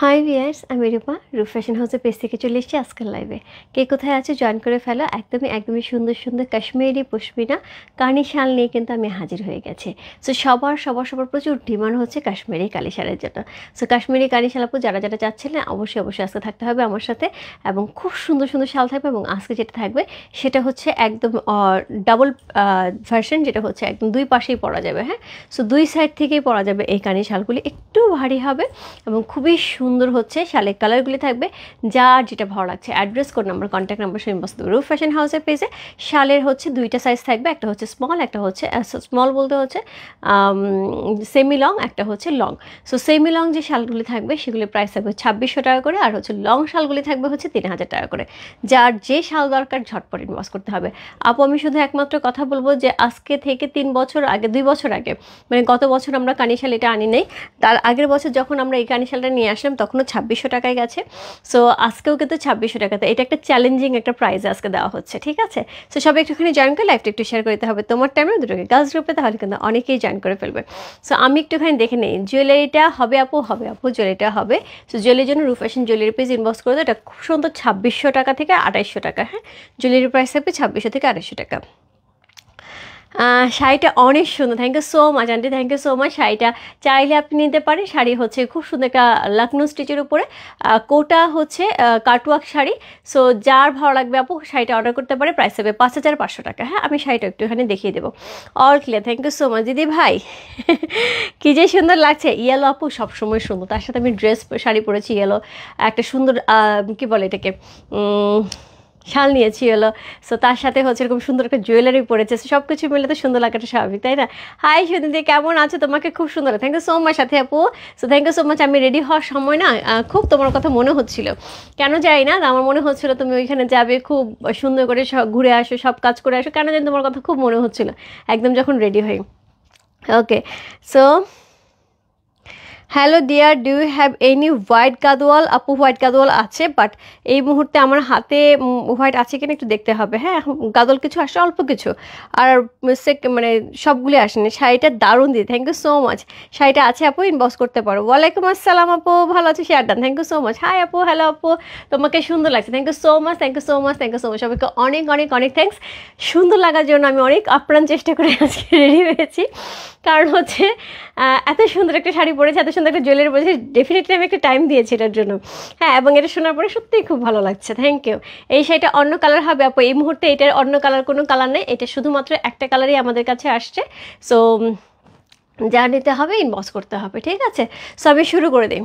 High viewers, আমি রূপা fashion হাউসের page থেকে চলে এসেছি আজকের লাইভে। কে কোথায় আছে জয়েন করে ফেলো। একদমই সুন্দর সুন্দর কাশ্মীরি পশমিনা কানি শাল নিয়ে কিন্তু আমি হাজির হয়ে গেছি। সো সবার প্রচুর ডিমান্ড হচ্ছে কাশ্মীরি কালি শালের জন্য। সো কাশ্মীরি কানি শাল আপু যারা চাচ্ছিলেন অবশ্যই আজকে থাকতে হবে আমার সাথে, এবং খুব সুন্দর সুন্দর শাল থাকবে। এবং আজকে যেটা থাকবে সেটা হচ্ছে একদম ডাবল ভার্সন, যেটা হচ্ছে একদম দুই পাশেই পরা যাবে। হ্যাঁ, সো দুই সাইড থেকেই পরা যাবে এই কানি শালগুলি। একটু ভারী হবে এবং খুবই সুন্দর হচ্ছে শালের কালারগুলি থাকবে, যার যেটা ভালো লাগছে। Address, code number, contact number সব বস্তু রূপ ফ্যাশন হাউসের পেজে। শালের হচ্ছে দুইটা সাইজ থাকবে, একটা হচ্ছে স্মল, একটা হচ্ছে স্মল বলতে হচ্ছে সেমি লং, একটা হচ্ছে লং। সো সেমি লং যে শালগুলি থাকবে সেগুলির প্রাইস থাকবে 2600 টাকা করে, আর হচ্ছে লং শালগুলি থাকবে হচ্ছে 3000 টাকা করে। যার যে শাল দরকার ঝটপট ইনবক্স করতে হবে। আপু আমি শুধু একমাত্র কথা বলবো যে আজকে থেকে 3 বছর আগে, 2 বছর আগে, মানে গত বছর আমরা কানি শাল এটা আনি নাই, তার আগের বছর যখন আমরা এই কানি শালটা নিয়ে আসলাম তখনও 2600 টাকায় গেছে। সো আজকেও কিন্তু 2600 টাকাতে, এটা একটা চ্যালেঞ্জিং একটা প্রাইস আজকে দেওয়া হচ্ছে, ঠিক আছে? সো সবাই একটুখানি জয়েন করে লাইভটা একটু শেয়ার করতে হবে তোমার টাইমে দুটোকে গার্লস গ্রুপে, তাহলে কিন্তু অনেকেই জয়েন করে ফেলবে। সো আমি একটুখানি দেখে নিই, জুয়েলারিটা হবে আপু জুয়েলারিটা হবে। সো জুয়েলারির জন্য রূপ ফ্যাশন জুয়েলারি পেজ ইনবক্স করে দাও। এটা খুব সুন্দর 2600 টাকা থেকে 2800 টাকা। হ্যাঁ, জুয়েলারির প্রাইস থাকবে 2600 থেকে 2800 টাকা। শাড়িটা অনেক সুন্দর, thank you so much aunty, thank you so much. শাড়িটা চাইলে আপনি নিতে পারেন। শাড়ি হচ্ছে খুব সুন্দর একটা লখনৌ স্টিচের উপরে, কোটা হচ্ছে কাটওয়ার্ক শাড়ি। সো যার ভালো লাগবে আপু শাড়িটা অর্ডার করতে পারে। প্রাইস হবে 5500 টাকা। হ্যাঁ, আমি শাড়িটা একটুখানি দেখিয়ে দেবো। All clear, thank you so much দিদি ভাই। কী যে সুন্দর লাগছে। ইয়েলো আপু সবসময় সুন্দর, তার সাথে আমি ড্রেস শাড়ি পরেছি ইয়েলো, একটা সুন্দর কী বলে এটাকে শাল নিয়েছি হলো। সো তার সাথে হচ্ছে এরকম সুন্দর একটা জুয়েলারি পরেছে। সব কিছু মিলে তো সুন্দর লাগাটা স্বাভাবিক, তাই না? হাই সুদিদি, কেমন আছো? তোমাকে খুব সুন্দর, থ্যাংক ইউ সো মাচ সাথে আপু। So thank you so much. আমি রেডি হওয়ার সময় না খুব তোমার কথা মনে হচ্ছিল, কেন যাই না, আমার মনে হচ্ছিল তুমি ওইখানে যাবে, খুব সুন্দর করে সব ঘুরে আসো, সব কাজ করে আসো, কেন জানি তোমার কথা খুব মনে হচ্ছিল একদম যখন রেডি হই। Okay, so hello dear, do you have any white Gadwal? আপু হোয়াইট গাদোয়াল আছে, বাট এই মুহূর্তে আমার হাতে হোয়াইট আছে কিনা একটু দেখতে হবে। হ্যাঁ, গাদোয়াল কিছু আসে, অল্প কিছু, আর মানে সবগুলি আসেনি। শাড়িটা দারুণ দিদি, থ্যাংক ইউ সো মাচ। শাড়িটা আছে আপু, ইনবক্স করতে পারো। ওয়ালাইকুম আসসালাম আপু, ভালো আছে? Share done, thank you so much. Hi আপু, হ্যালো আপু, তোমাকে সুন্দর লাগছে, thank you so much, thank you so much, thank you so much. সবাইকে অনেক অনেক অনেক থ্যাংকস। সুন্দর লাগার জন্য আমি অনেক আপ্রাণ চেষ্টা করে আজকে রেডি হয়েছি, কারণ হচ্ছে এত সুন্দর একটা শাড়ি পরেছি, এত সুন্দর একটা জুয়েলারি পরেছি, ডেফিনেটলি আমি একটা টাইম দিয়েছি এটার জন্য। হ্যাঁ, এবং এটা শোনার পরে সত্যিই খুব ভালো লাগছে, থ্যাংক ইউ। এই শাড়িটা অন্য কালার হবে আপু, এই মুহূর্তে এটার অন্য কালার কোনো কালার নেই, এটা শুধুমাত্র একটা কালারই আমাদের কাছে আসছে। সো যা নিতে হবে ইনবক্স করতে হবে, ঠিক আছে? সো আমি শুরু করে দিই।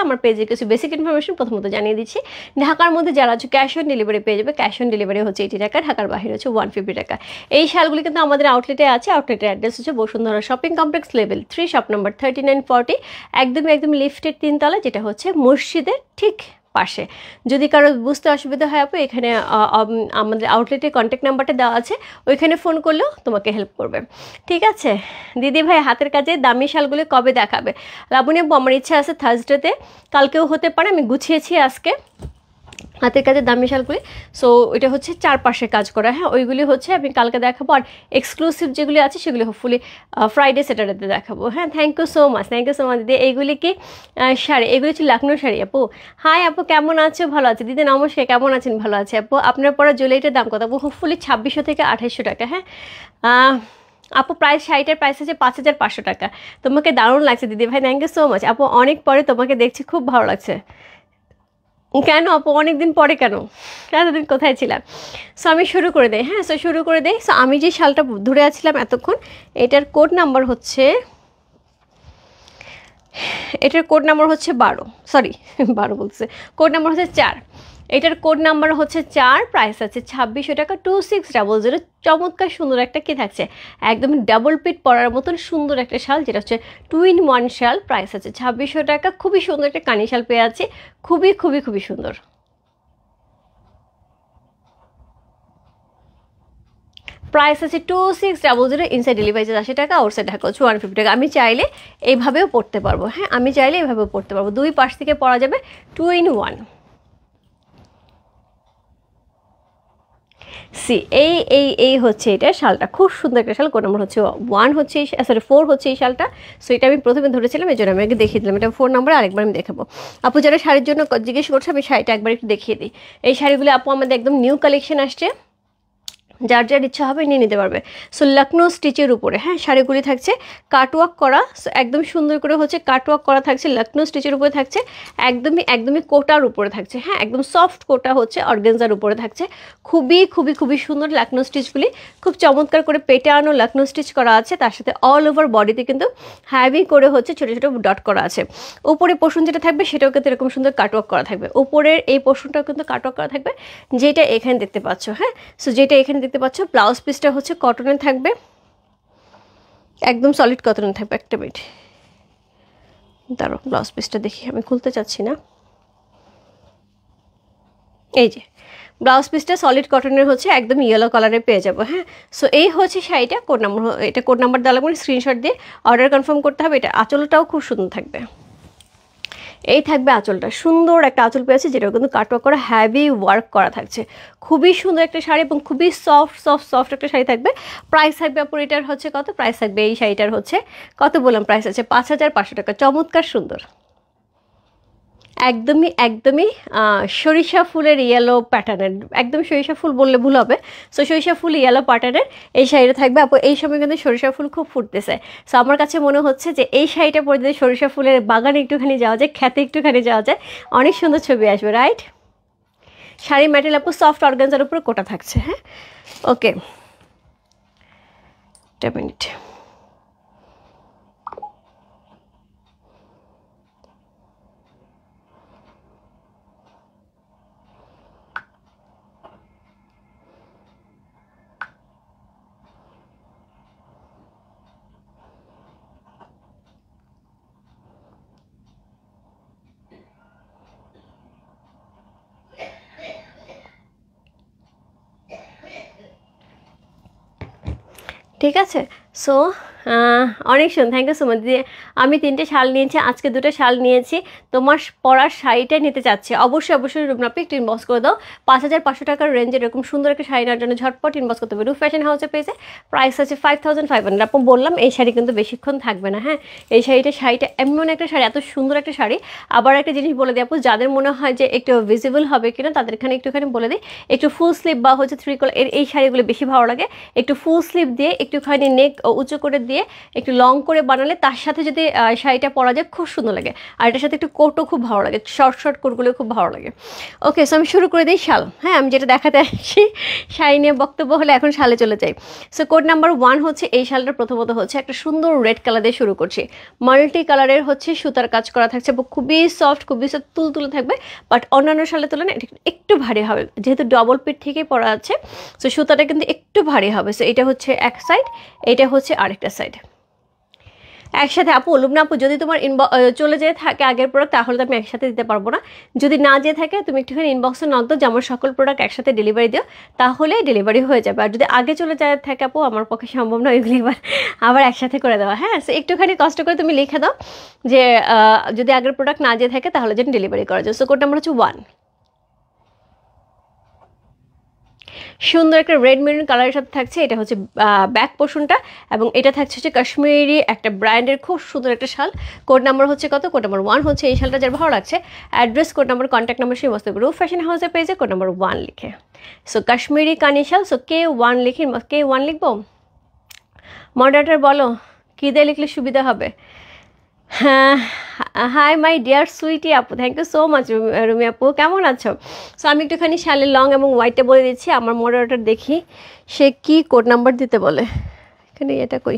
আমার পেজে কিছু বেসিক ইনফরমেশন প্রথমত জানিয়ে দিচ্ছি। ঢাকার মধ্যে যারা হচ্ছে ক্যাশ অন ডেলিভারি পেয়ে যাবে। ক্যাশ অন ডেলিভারি হচ্ছে 80 টাকা, ঢাকার বাইরে হচ্ছে 150 টাকা। এই শালগুলি কিন্তু আমাদের আউটলেটে আছে। আউটলেটের অ্যাড্রেস হচ্ছে Bashundhara shopping complex, level 3, shop number 3940, একদম লিফটের 3 তলা, যেটা হচ্ছে মসজিদের ঠিক পাশে। যদি কারো বুঝতে অসুবিধা হয় আপু, এখানে আমাদের আউটলেটের কন্ট্যাক্ট নাম্বারটা দেওয়া আছে, ওইখানে ফোন করলেও তোমাকে হেল্প করবে, ঠিক আছে? দিদি ভাই, হাতের কাজে দামি শালগুলি কবে দেখাবে? লাবণী আপু, আমার ইচ্ছা আছে থার্সডেতে, কালকেও হতে পারে, আমি গুছিয়েছি আজকে হাতের কাজের দামি শালগুলি। সো এটা হচ্ছে 4 পাশে কাজ করা। হ্যাঁ, ওইগুলি হচ্ছে আমি কালকে দেখাবো, আর এক্সক্লুসিভ যেগুলি আছে সেগুলি হোপফুলি ফ্রাইডে স্যাটারডেতে দেখাবো। হ্যাঁ, thank you so much, thank you so much দিদি। এইগুলি কি শাড়ি? এগুলি হচ্ছে লখনৌ শাড়ি আপু। হাই আপু, কেমন আছো? ভালো আছে দিদি, নমস্কার, কেমন আছেন? ভালো আছে আপু। আপনার পরা জুয়েলারিটার দাম কত আপু? হোপফুলি 2600 থেকে 2800 টাকা। হ্যাঁ আপু, প্রাইস শাড়িটার প্রাইস আছে 5500 টাকা। তোমাকে দারুণ লাগছে দিদি ভাই, থ্যাংক ইউ সো মাচ আপু। অনেক পরে তোমাকে দেখছি, খুব ভালো লাগছে। কেন আপু অনেকদিন পরে কেন? এতদিন কোথায় ছিলাম? সো আমি শুরু করে দিই। হ্যাঁ, সো শুরু করে দিই। সো আমি যে শালটা ধরে আছিলাম এতক্ষণ, এটার কোড নাম্বার হচ্ছে 12, সরি 12 বলতেছে, কোড নাম্বার হচ্ছে 4। এটার কোড নাম্বার হচ্ছে 4, প্রাইস আছে 2600 টাকা, 2600। চমৎকার সুন্দর একটা কি থাকছে, একদম ডাবল পিট পরার মতন সুন্দর একটা শাল, যেটা হচ্ছে 2 in 1 শাল। প্রাইস আছে 2600 টাকা। খুবই সুন্দর একটা কানি শাল পেয়ে আছে, খুবই সুন্দর। প্রাইস আছে 2600, ইনসাইড ডেলিভারি চার্জ 80 টাকা, আউটসাইড ঢাকা হচ্ছে 150 টাকা। আমি চাইলে এইভাবেও পড়তে পারবো। হ্যাঁ, আমি চাইলে এইভাবেও পড়তে পারবো, দুই পাশ থেকে পরা যাবে, 2 in 1। সি এই হচ্ছে এটা শালটা, খুব সুন্দর একটা শাল। কোড নাম্বার হচ্ছে 1 হচ্ছে, সরি 4 হচ্ছে এই শালটা। সো এটা আমি প্রথমে ধরেছিলাম, এই জন্য আমি আগে দেখিয়ে দিলাম। এটা 4 নাম্বার, আরেকবার আমি দেখাবো। আপু যারা শাড়ির জন্য জিজ্ঞেস করছে, আমি শাড়িটা একবার একটু দেখিয়ে দিই। এই শাড়িগুলো আপু আমাদের একদম নিউ কালেকশন আসছে, যার যার ইচ্ছা হবে নিয়ে নিতে পারবে। সো লখনৌ স্টিচের উপরে, হ্যাঁ, শাড়িগুলি থাকছে কাটওয়ার্ক করা, সো একদম সুন্দর করে হচ্ছে কাটওয়ার্ক করা থাকছে, লখনৌ স্টিচের উপরে থাকছে, একদমই কোটার উপরে থাকছে, হ্যাঁ, একদম সফট কোটা হচ্ছে অর্গানজার উপরে থাকছে। খুবই সুন্দর লখনৌ স্টিচগুলি, খুব চমৎকার করে পেটে আনো লখনৌ স্টিচ করা আছে, তার সাথে অল ওভার বডিতে কিন্তু হ্যাভি করে হচ্ছে ছোটো ছোটো ডট করা আছে। উপরে পোর্শন যেটা থাকবে সেটাও কিন্তু এরকম সুন্দর কাটওয়ার্ক করা থাকবে, উপরের এই পোর্শনটাও কিন্তু কাটওয়ার্ক করা থাকবে, যেটা এখানে দেখতে পাচ্ছ, হ্যাঁ। সো যেটা এখানে দেখতে পাচ্ছ, ব্লাউজ পিসটা হচ্ছে কটনের থাকবে, একদম সলিড কটনের থাকবে। একটা মিনিট দাঁড়ো, ব্লাউজ পিসটা দেখি, আমি খুলতে চাচ্ছি না। এই যে ব্লাউজ পিসটা সলিড কটনের হচ্ছে, একদম ইয়েলো কালারে পেয়ে যাবো, হ্যাঁ। সো এই হচ্ছে শাড়িটা, কোড নাম্বার, এটা কোড নাম্বার দেওয়া লাগবে, স্ক্রিনশট দিয়ে অর্ডার কনফার্ম করতে হবে। এটা আঁচলটাও খুব সুন্দর থাকবে, এই থাকবে আঁচলটা, সুন্দর একটা আঁচল পেয়েছে, যেটা কিন্তু কাটওয়ার্ক করা হ্যাভি ওয়ার্ক করা থাকছে। খুবই সুন্দর একটা শাড়ি এবং খুবই সফট একটা শাড়ি থাকবে। প্রাইস থাকবে আপুর এটার হচ্ছে কত, প্রাইস থাকবে এই শাড়িটার হচ্ছে কত বললাম, প্রাইস আছে 5500 টাকা। চমৎকার সুন্দর, একদমই সরিষা ফুলের ইয়েলো প্যাটার্নের, একদম সরিষা ফুল বললে ভুল হবে। সো সরিষা ফুল ইয়েলো প্যাটার্নের এই শাড়িটা থাকবে আপু। এই সময় কিন্তু সরিষা ফুল খুব ফুটতেছে, সো আমার কাছে মনে হচ্ছে যে এই শাড়িটা পরে যদি সরিষা ফুলের বাগানে একটুখানি যাওয়া যায়, খেতে একটুখানি যাওয়া যায়, অনেক সুন্দর ছবি আসবে, রাইট। শাড়ির ম্যাটেরিয়াল আপু সফট অর্গানজার উপরে কোটা থাকছে, হ্যাঁ। ওকে, একটা মিনিট। ঠিক আছে, সো অনেক সুন্দর, থ্যাংক ইউ সো মাচ দিদি। আমি 3টে শাল নিয়েছি, আজকে 2টো শাল নিয়েছি, তোমার পরার শাড়িটা নিতে চাচ্ছি, অবশ্যই রুমনাপি একটু ইনবক্স করে দাও। 5500 টাকার রেঞ্জের এরকম সুন্দর একটা শাড়ি নেওয়ার জন্য ঝটপট ইনবক্স করতে হবে। রূপ ফ্যাশন হাউসে পেয়েছে, প্রাইস আছে 5500। আপু বললাম এই শাড়ি কিন্তু বেশিক্ষণ থাকবে না, হ্যাঁ। এই শাড়িটা এমন একটা শাড়ি, এত সুন্দর একটা শাড়ি। আবার একটা জিনিস বলে দিই আপু, যাদের মনে হয় যে একটু ভিজিবল হবে কিনা, তাদের এখানে একটুখানি বলে দিই, একটু ফুল স্লিভ বা হচ্ছে 3 কলার এই শাড়িগুলো বেশি ভালো লাগে। একটু ফুল স্লিভ দিয়ে, একটুখানি নেক উঁচু করে দিয়ে, একটু লং করে বানালে তার সাথে যদি শাড়িটা পরা যায় খুব সুন্দর লাগে। আর এটার সাথে একটু কোটও খুব ভালো লাগে, শর্ট কোটগুলো খুব ভালো লাগে। ওকে, সো আমি শুরু করে দিই শাল, হ্যাঁ। আমি যেটা দেখাতে আসছি শাড়ি নিয়ে বক্তব্য হলে এখন শালে চলে যাই। সো কোড নাম্বার 1 হচ্ছে এই শালটা, প্রথমত হচ্ছে একটা সুন্দর রেড কালার দিয়ে শুরু করছি, মাল্টি কালারের হচ্ছে সুতার কাজ করা থাকছে, খুবই সফট তুলতুলে থাকবে। বাট অন্যান্য শালের তুলনায় এটা একটু ভারী হবে, যেহেতু ডবল পিট থেকেই পরা আছে, সো সুতাটা কিন্তু একটু ভারী হবে। সো এটা হচ্ছে এক সাইড, এটা হচ্ছে আরেকটা সাইড একসাথে। আপু লুবনা আপু, যদি তোমার চলে যেয়ে থাকে আগের প্রোডাক্ট, তাহলে তো আমি একসাথে দিতে পারবো না। যদি না যেয়ে থাকে, তুমি একটুখানি ইনবক্সে নক দাও যে আমার সকল প্রোডাক্ট একসাথে ডেলিভারি দিও, তাহলে ডেলিভারি হয়ে যাবে। আর যদি আগে চলে যায় থাকে আপু, আমার পক্ষে সম্ভব নয় ওইগুলি আবার একসাথে করে দেওয়া, হ্যাঁ। সো একটুখানি কষ্ট করে তুমি লিখে দাও যে যদি আগের প্রোডাক্ট না যেয়ে থাকে, তাহলে যেন ডেলিভারি করা যায়। সো কোড নাম্বার হচ্ছে 1। সুন্দর একটা রেড মেরুন কালারের সাথে থাকছে, এটা হচ্ছে ব্যাক পোর্শনটা, এবং এটা থাকছে হচ্ছে কাশ্মীরি একটা ব্র্যান্ডের খুব সুন্দর একটা শাল। কোড নাম্বার হচ্ছে কত, কোড নাম্বার 1 হচ্ছে এই শালটা, যার ভালো লাগছে address, code number, contact number সেই মস্ত রূপ ফ্যাশন হাউসের পেজে কোড নাম্বার 1 লিখে। সো কাশ্মীরি কানি শাল, সো K1 লিখি, K1 লিখবো। মডারেটর বলো কী দিয়ে লিখলে সুবিধা হবে। হ্যাঁ, হাই মাই ডিয়ার সুইটি আপু, thank you so much. Rumi আপু কেমন আছো? সো আমি একটুখানি শালের লং এবং হোয়াইটটা বলে দিচ্ছি। আমার মডারেটর দেখি সে কি কোড নাম্বার দিতে বলে, এখানে এটা কই,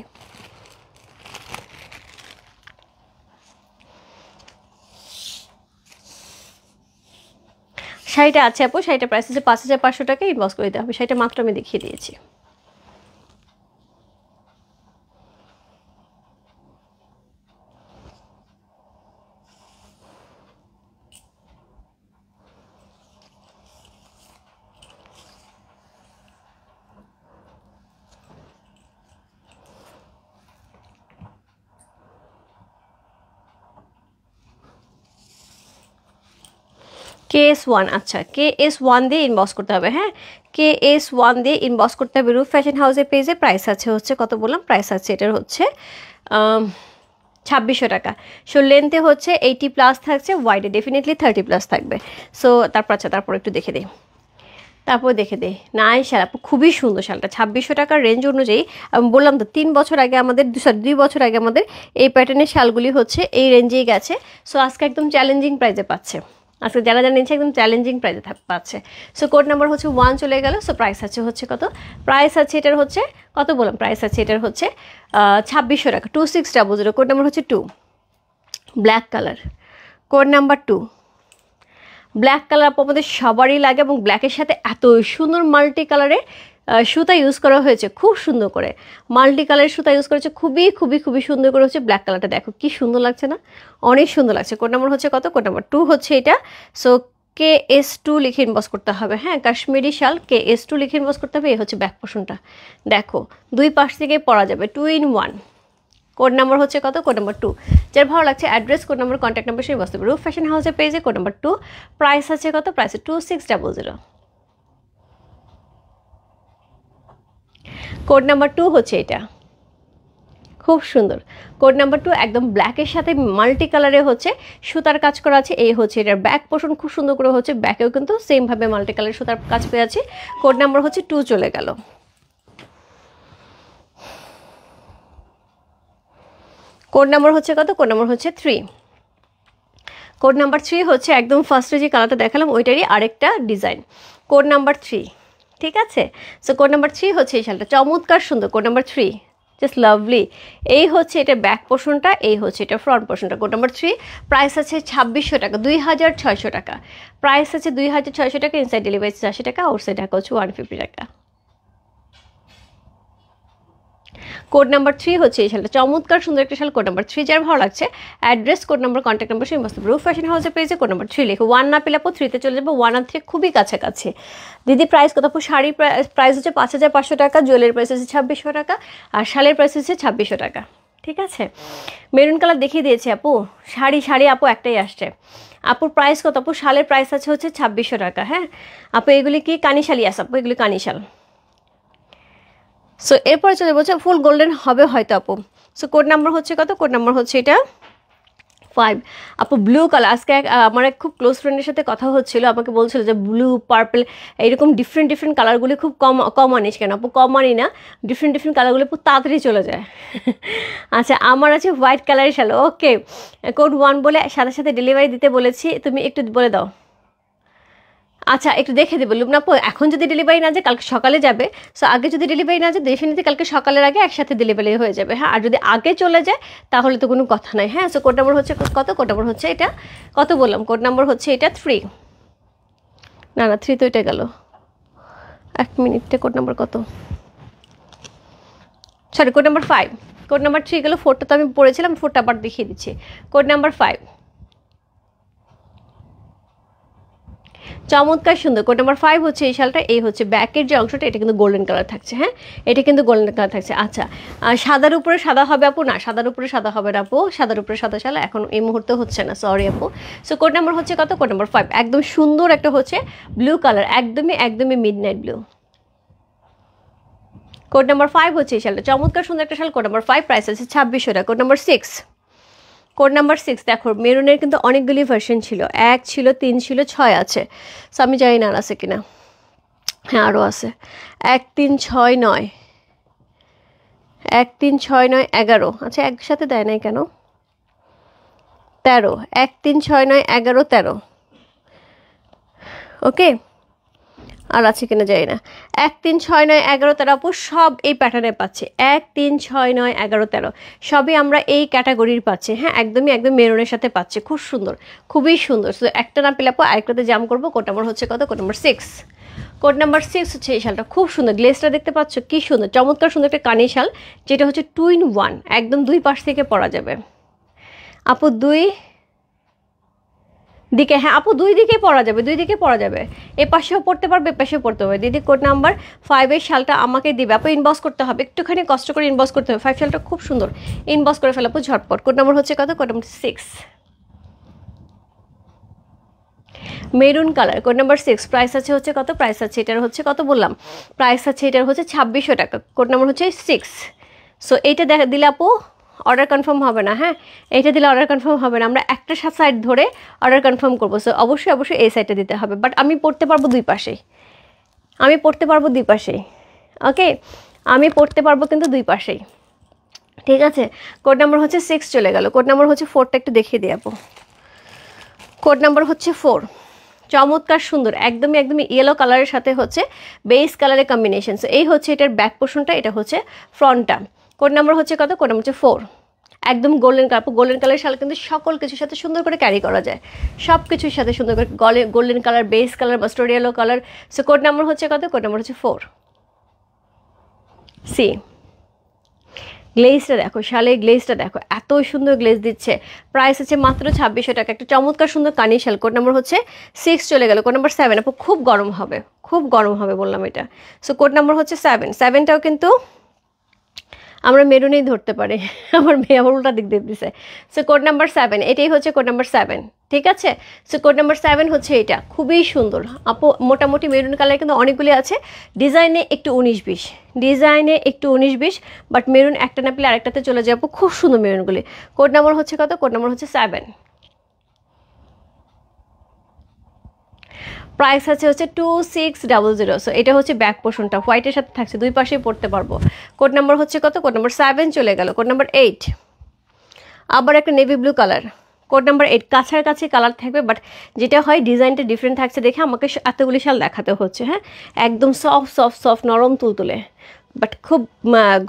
শাড়িটা আছে আপু, শাড়িটা প্রাইস আছে 5500 টাকা, ইনবক্স করে দিতে হবে। শাড়িটা মাত্র আমি দেখিয়ে দিয়েছি। KS1, আচ্ছা KS1 দিয়ে ইনবক্স করতে হবে। হ্যাঁ, KS1 দিয়ে ইনবক্স করতে হবে রূপ ফ্যাশন হাউসের পেজে। প্রাইস আছে হচ্ছে কত বললাম, প্রাইস আছে এটার হচ্ছে 2600 টাকা। সো লেন্থে হচ্ছে 80+ থাকছে, ওয়াইডে ডেফিনেটলি 30+ থাকবে। সো তারপর একটু দেখে দিই, নাই শাল আপু খুবই সুন্দর শালটা 2600 টাকার রেঞ্জ অনুযায়ী। আমি বললাম তো 3 বছর আগে আমাদের 2 বছর আগে আমাদের এই প্যাটার্নের শালগুলি হচ্ছে এই রেঞ্জেই গেছে। সো আজকে একদম চ্যালেঞ্জিং প্রাইসে পাচ্ছে, আজকে যারা নিচ্ছে একদম চ্যালেঞ্জিং প্রাইসে পাচ্ছে। সো কোড নাম্বার হচ্ছে 1 চলে গেল। সো প্রাইস আছে হচ্ছে কত, প্রাইস আছে এটার হচ্ছে কত বললাম, প্রাইস আছে এটার হচ্ছে 2600 টাকা। 2600, কোড নাম্বার হচ্ছে 2, black colour, code number 2। Black colour আমাদের সবারই লাগে এবং ব্ল্যাকের সাথে এত সুন্দর মাল্টি কালারের সুতা ইউজ করা হয়েছে, খুব সুন্দর করে মাল্টি কালারের সুতা ইউজ করেছে, খুবই সুন্দর করে হচ্ছে। ব্ল্যাক কালারটা দেখো কি সুন্দর লাগছে না, অনেক সুন্দর লাগছে। কোড নাম্বার হচ্ছে কত, কোড নাম্বার 2 হচ্ছে এটা। সো KS2 লিখে ইনবক্স করতে হবে। হ্যাঁ, কাশ্মীরি শাল KS2 লিখে ইনবক্স করতে হবে। এই হচ্ছে ব্যাক পোর্শনটা, দেখো 2 পাশ থেকে পরা যাবে, 2 in 1। কোড নাম্বার হচ্ছে কত, কোড নাম্বার 2। যার ভালো লাগছে address, code number, contact number সেই বসতে হবে রূপ ফ্যাশন হাউসের পেজে। কোড নাম্বার 2, প্রাইস আছে কত, প্রাইস 2600। কোড নাম্বার 2 হচ্ছে এটা, খুব সুন্দর। কোড নাম্বার 2 একদম ব্ল্যাকের সাথে মাল্টি কালারে হচ্ছে সুতার কাজ করা আছে। এই হচ্ছে এটার ব্যাক পোর্শন, খুব সুন্দর করে হচ্ছে ব্যাকেও কিন্তু সেমভাবে মাল্টি কালারের সুতার কাজ পেয়ে আছে। কোড নাম্বার হচ্ছে 2 চলে গেল। কোড নাম্বার হচ্ছে কত, কোড নাম্বার হচ্ছে 3। কোড নাম্বার 3 হচ্ছে একদম ফার্স্টে যে কালারটা দেখালাম ওইটারই আরেকটা ডিজাইন, কোড নাম্বার 3। ঠিক আছে, সো কোড নাম্বার 3 হচ্ছে এই শালটা, চমৎকার সুন্দর। Code number 3 just lovely. এই হচ্ছে এটা ব্যাক পোর্শনটা, এই হচ্ছে এটা ফ্রন্ট পোর্শনটা। কোড নাম্বার 3, প্রাইস আছে 2600 টাকা, 2600 টাকা প্রাইস আছে, 2600 টাকা। ইনসাইড ডেলিভারি 80 টাকা, আউটসাইড ঢাকা হচ্ছে 150 টাকা। কোড নাম্বার 3 হচ্ছে এই শালটা, চমৎকার সুন্দর একটা শাল। কোড নাম্বার 3 যার ভালো লাগছে address, code number, contact number সেই মস্ত রূপ ফ্যাশন হাউসের পেজে। কোড নাম্বার 3 লিখে 1 না পেলে আপু 3 তে চলে যাবে। 1 আর 3 খুবই কাছাকাছি। দিদি প্রাইস কত আপু, শাড়ির প্রাইস হচ্ছে 5500 টাকা, জুয়েলারি প্রাইস হচ্ছে 2600 টাকা, আর শালের প্রাইস হচ্ছে 2600 টাকা। ঠিক আছে, মেরুন কালার দেখিয়ে দিয়েছি আপু, শাড়ি আপু একটাই আসছে। আপুর প্রাইস কত আপু, শালের প্রাইস আছে হচ্ছে 2600 টাকা। হ্যাঁ আপু, এগুলি কি কানিশালি আছে আপু, এগুলি কানিশাল। সো এরপরে চলে বলছে ফুল গোল্ডেন হবে হয়তো আপু। সো কোড নাম্বার হচ্ছে কত, কোড নাম্বার হচ্ছে এটা 5। আপু ব্লু কালার, আজকে আমার এক খুব ক্লোজ ফ্রেন্ডের সাথে কথা হচ্ছিল, আমাকে বলছিল যে ব্লু পার্পল এইরকম ডিফারেন্ট কালারগুলি খুব কম আনিস কেন আপু। কম আনি না, ডিফারেন্ট কালারগুলি খুব তাড়াতাড়ি চলে যায়। আচ্ছা, আমার আছে হোয়াইট কালারের শাল। ওকে, কোড 1 বলে সাথে ডেলিভারি দিতে বলেছি, তুমি একটু বলে দাও। আচ্ছা, একটু দেখে দেবো লুবনা আপু, এখন যদি ডেলিভারি না যায় কালকে সকালে যাবে। সো আগে যদি ডেলিভারি না যায় ডেফিনেটলি কালকে সকালের আগে একসাথে ডেলিভারি হয়ে যাবে। হ্যাঁ, আর যদি আগে চলে যায় তাহলে তো কোনো কথা নাই। হ্যাঁ, সো কোড নাম্বার হচ্ছে কত, কোড নাম্বার হচ্ছে এটা কত বললাম, কোড নাম্বার হচ্ছে এটা 3। না 3 তো এটা গেল, 1 মিনিটে কোড নাম্বার কত, sorry code number 5। Code number 3 গেল, 4টা তো আমি পড়েছিলাম, 4টা আবার দেখিয়ে দিচ্ছি। কোড নাম্বার 5, চমৎকার সুন্দর। কোড নাম্বার 5 হচ্ছে এই শালটা। এই হচ্ছে ব্যাকের যে অংশটা, এটা কিন্তু গোল্ডেন কালার থাকছে। হ্যাঁ, এটা কিন্তু গোল্ডেন কালার থাকছে। আচ্ছা, সাদার উপরে সাদা হবে আপু, না সাদার উপরে সাদা হবে না আপু, সাদার উপরে সাদা শাল এখন এই মুহূর্তে হচ্ছে না, সরি আপু। সো কোড নাম্বার হচ্ছে কত, কোড নাম্বার 5। একদম সুন্দর একটা হচ্ছে ব্লু কালার, একদমই মিডনাইট ব্লু। কোড নাম্বার 5 হচ্ছে এই শালটা, চমৎকার সুন্দর একটা শাল। কোড নাম্বার 5, প্রাইস আছে 2600 টাকা। কোড নাম্বার 6, কোড নাম্বার 6 দেখো, মেরুনের কিন্তু অনেকগুলি ভার্সন ছিল, 1 ছিল, 3 ছিল, 6 আছে। সো আমি জানি না আর আছে কিনা, হ্যাঁ আরও আছে। 1 3 6 9, 1 3 6 9 11। আচ্ছা, একসাথে দেয় নাই কেন, 13। 1 3 6 9 11 13। ওকে, আর আছে কিনা জানি না। 1 3 6 9 11 13 আপু সব এই প্যাটার্নে পাচ্ছে। 1 3 6 9 11 13 সবই আমরা এই ক্যাটাগরির পাচ্ছি। হ্যাঁ, একদম মেরুনের সাথে পাচ্ছে, খুব সুন্দর, খুবই সুন্দর। তো একটা না পেলে আপু আরেকটাতে জাম করবো। কোড নাম্বার হচ্ছে কত, কোড নাম্বার 6। কোড নাম্বার 6 হচ্ছে এই শালটা, খুব সুন্দর। গ্লেসটা দেখতে পাচ্ছ কি সুন্দর, চমৎকার সুন্দর একটা কানি শাল, যেটা হচ্ছে 2 in 1, একদম 2 পাশ থেকে পরা যাবে আপু, 2 দিকে। হ্যাঁ আপু, 2 দিকেই পরা যাবে, 2 দিকে পরা যাবে, এ পাশেও পড়তে পারবে, এ পাশেও পড়তে হবে। দিদি কোড নাম্বার 5 এর শালটা আমাকে দিবে আপু, ইনবক্স করতে হবে, একটুখানি কষ্ট করে ইনবক্স করতে হবে। 5 শালটা খুব সুন্দর, ইনবক্স করে ফেলো আপু ঝটপট। কোড নাম্বার হচ্ছে কত, code number 6। Maroon colour, code number 6, price আছে হচ্ছে কত, প্রাইস আছে এটার হচ্ছে কত বললাম, প্রাইস আছে এটার হচ্ছে 2600 টাকা, কোড নাম্বার হচ্ছে 6। সো এইটা দিলে আপু অর্ডার কনফার্ম হবে না, হ্যাঁ এইটা দিলে অর্ডার কনফার্ম হবে না, আমরা একটা সাইড ধরে অর্ডার কনফার্ম করবো। সো অবশ্যই এই সাইডটা দিতে হবে, বাট আমি পড়তে পারবো দুই পাশেই, আমি পড়তে পারবো দুই পাশেই, ওকে আমি পড়তে পারবো কিন্তু দুই পাশেই, ঠিক আছে। কোড নাম্বার হচ্ছে 6 চলে গেল, কোড নাম্বার হচ্ছে 4টা একটু দেখিয়ে দিই আপু। কোড নাম্বার হচ্ছে 4, চমৎকার সুন্দর একদমই ইয়েলো কালারের সাথে হচ্ছে বেস কালারের কম্বিনেশন। সো এই হচ্ছে এটার ব্যাক পোর্শনটা, এটা হচ্ছে ফ্রন্টটা। কোড নাম্বার হচ্ছে কত, কোড নাম্বার হচ্ছে 4, একদম গোল্ডেন কালার। গোল্ডেন কালারের শাল কিন্তু সকল কিছুর সাথে সুন্দর করে ক্যারি করা যায়, সব কিছুর সাথে সুন্দর করে golden colour, base colour, mustard yellow colour. So code number হচ্ছে কত, কোড নাম্বার হচ্ছে 4। সি গ্লেজটা দেখো, শালের গ্লেজটা দেখো, এত সুন্দর গ্লেজ দিচ্ছে। প্রাইস আছে মাত্র 2600 টাকা, একটা চমৎকার সুন্দর কানি শাল। কোড নাম্বার হচ্ছে 6 চলে গেল, কোড নাম্বার 7 আপু খুব গরম হবে, খুব গরম হবে বললাম এটা। সো কোড নাম্বার হচ্ছে 7, 7টাও কিন্তু আমরা মেরুনেই ধরতে পারি, আমার মেয়ে আবার উল্টা দিক দিয়ে দিছে। সো কোড নাম্বার 7, এটাই হচ্ছে কোড নাম্বার 7, ঠিক আছে। সো কোড নাম্বার 7 হচ্ছে এটা, খুবই সুন্দর আপু, মোটামুটি মেরুন কালার কিন্তু অনেকগুলি আছে, ডিজাইনে একটু 19-20, ডিজাইনে একটু 19-20, বাট মেরুন একটা না পেলে আরেকটাতে চলে যায় আপু, খুব সুন্দর মেরুনগুলি। কোড নাম্বার হচ্ছে কত, কোড নাম্বার হচ্ছে 7, প্রাইস আছে হচ্ছে 2600। সো এটা হচ্ছে ব্যাক পোর্শনটা, হোয়াইটের সাথে থাকছে, দুই পাশেই পড়তে পারবো। কোড নাম্বার হচ্ছে কত, কোড নাম্বার 7 চলে গেল, কোড নাম্বার 8, আবার একটা navy blue colour, code number 8, কাছাকাছি কালার থাকবে, বাট যেটা হয় ডিজাইনটা ডিফারেন্ট থাকছে দেখে আমাকে এতগুলি শাল দেখাতে হচ্ছে, হ্যাঁ একদম সফট নরম তুলতুলে, বাট খুব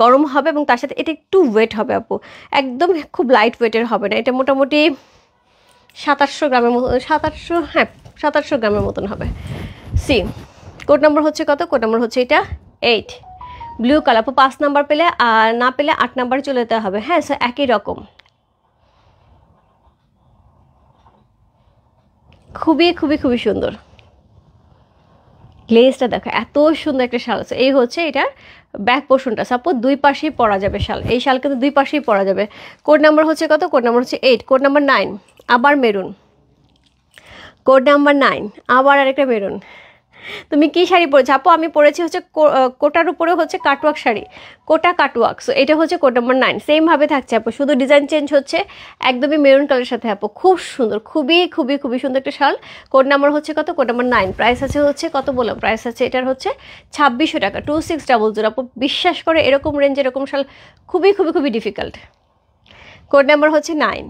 গরম হবে, এবং তার সাথে এটা একটু ওয়েট হবে আপু, একদম খুব লাইট ওয়েটের হবে না, এটা মোটামুটি 2700 গ্রামের মতো, 2700, হ্যাঁ 2700 গ্রামের মতন হবে। সি কোড নাম্বার হচ্ছে কত, কোড নাম্বার হচ্ছে এটা 8, ব্লু কালার আপু 5 নাম্বার পেলে, আর না পেলে 8 নাম্বার চলে যেতে হবে, হ্যাঁ। সো একই রকম, খুবই সুন্দর গ্লেজটা দেখো, এত সুন্দর একটা শাল আছে। এই হচ্ছে এটার ব্যাক পোর্শনটা, সাপোজ দুই পাশেই পরা যাবে শাল, এই শাল কিন্তু দুই পাশেই পরা যাবে। কোড নাম্বার হচ্ছে কত, কোড নাম্বার হচ্ছে 8, কোড নাম্বার 9 আবার মেরুন, কোড নাম্বার 9 আবার আরেকটা মেরুন। তুমি কি শাড়ি পরেছো আপু? আমি পরেছি হচ্ছে কোটার উপরে হচ্ছে কাটওয়ার্ক শাড়ি, কোটা কাটওয়ার্ক। সো এটা হচ্ছে কোড নাম্বার 9, সেম ভাবে থাকছে আপু, শুধু ডিজাইন চেঞ্জ হচ্ছে, একদমই মেরুন কালারের সাথে আপু, খুব সুন্দর, খুবই সুন্দর একটা শাল। কোড নাম্বার হচ্ছে কত, কোড নাম্বার 9, প্রাইস আছে হচ্ছে কত বললাম, প্রাইস আছে এটার হচ্ছে 2600 টাকা, 2600 আপু। বিশ্বাস করে এরকম রেঞ্জ এরকম শাল খুবই ডিফিকাল্ট। কোড নাম্বার হচ্ছে 9,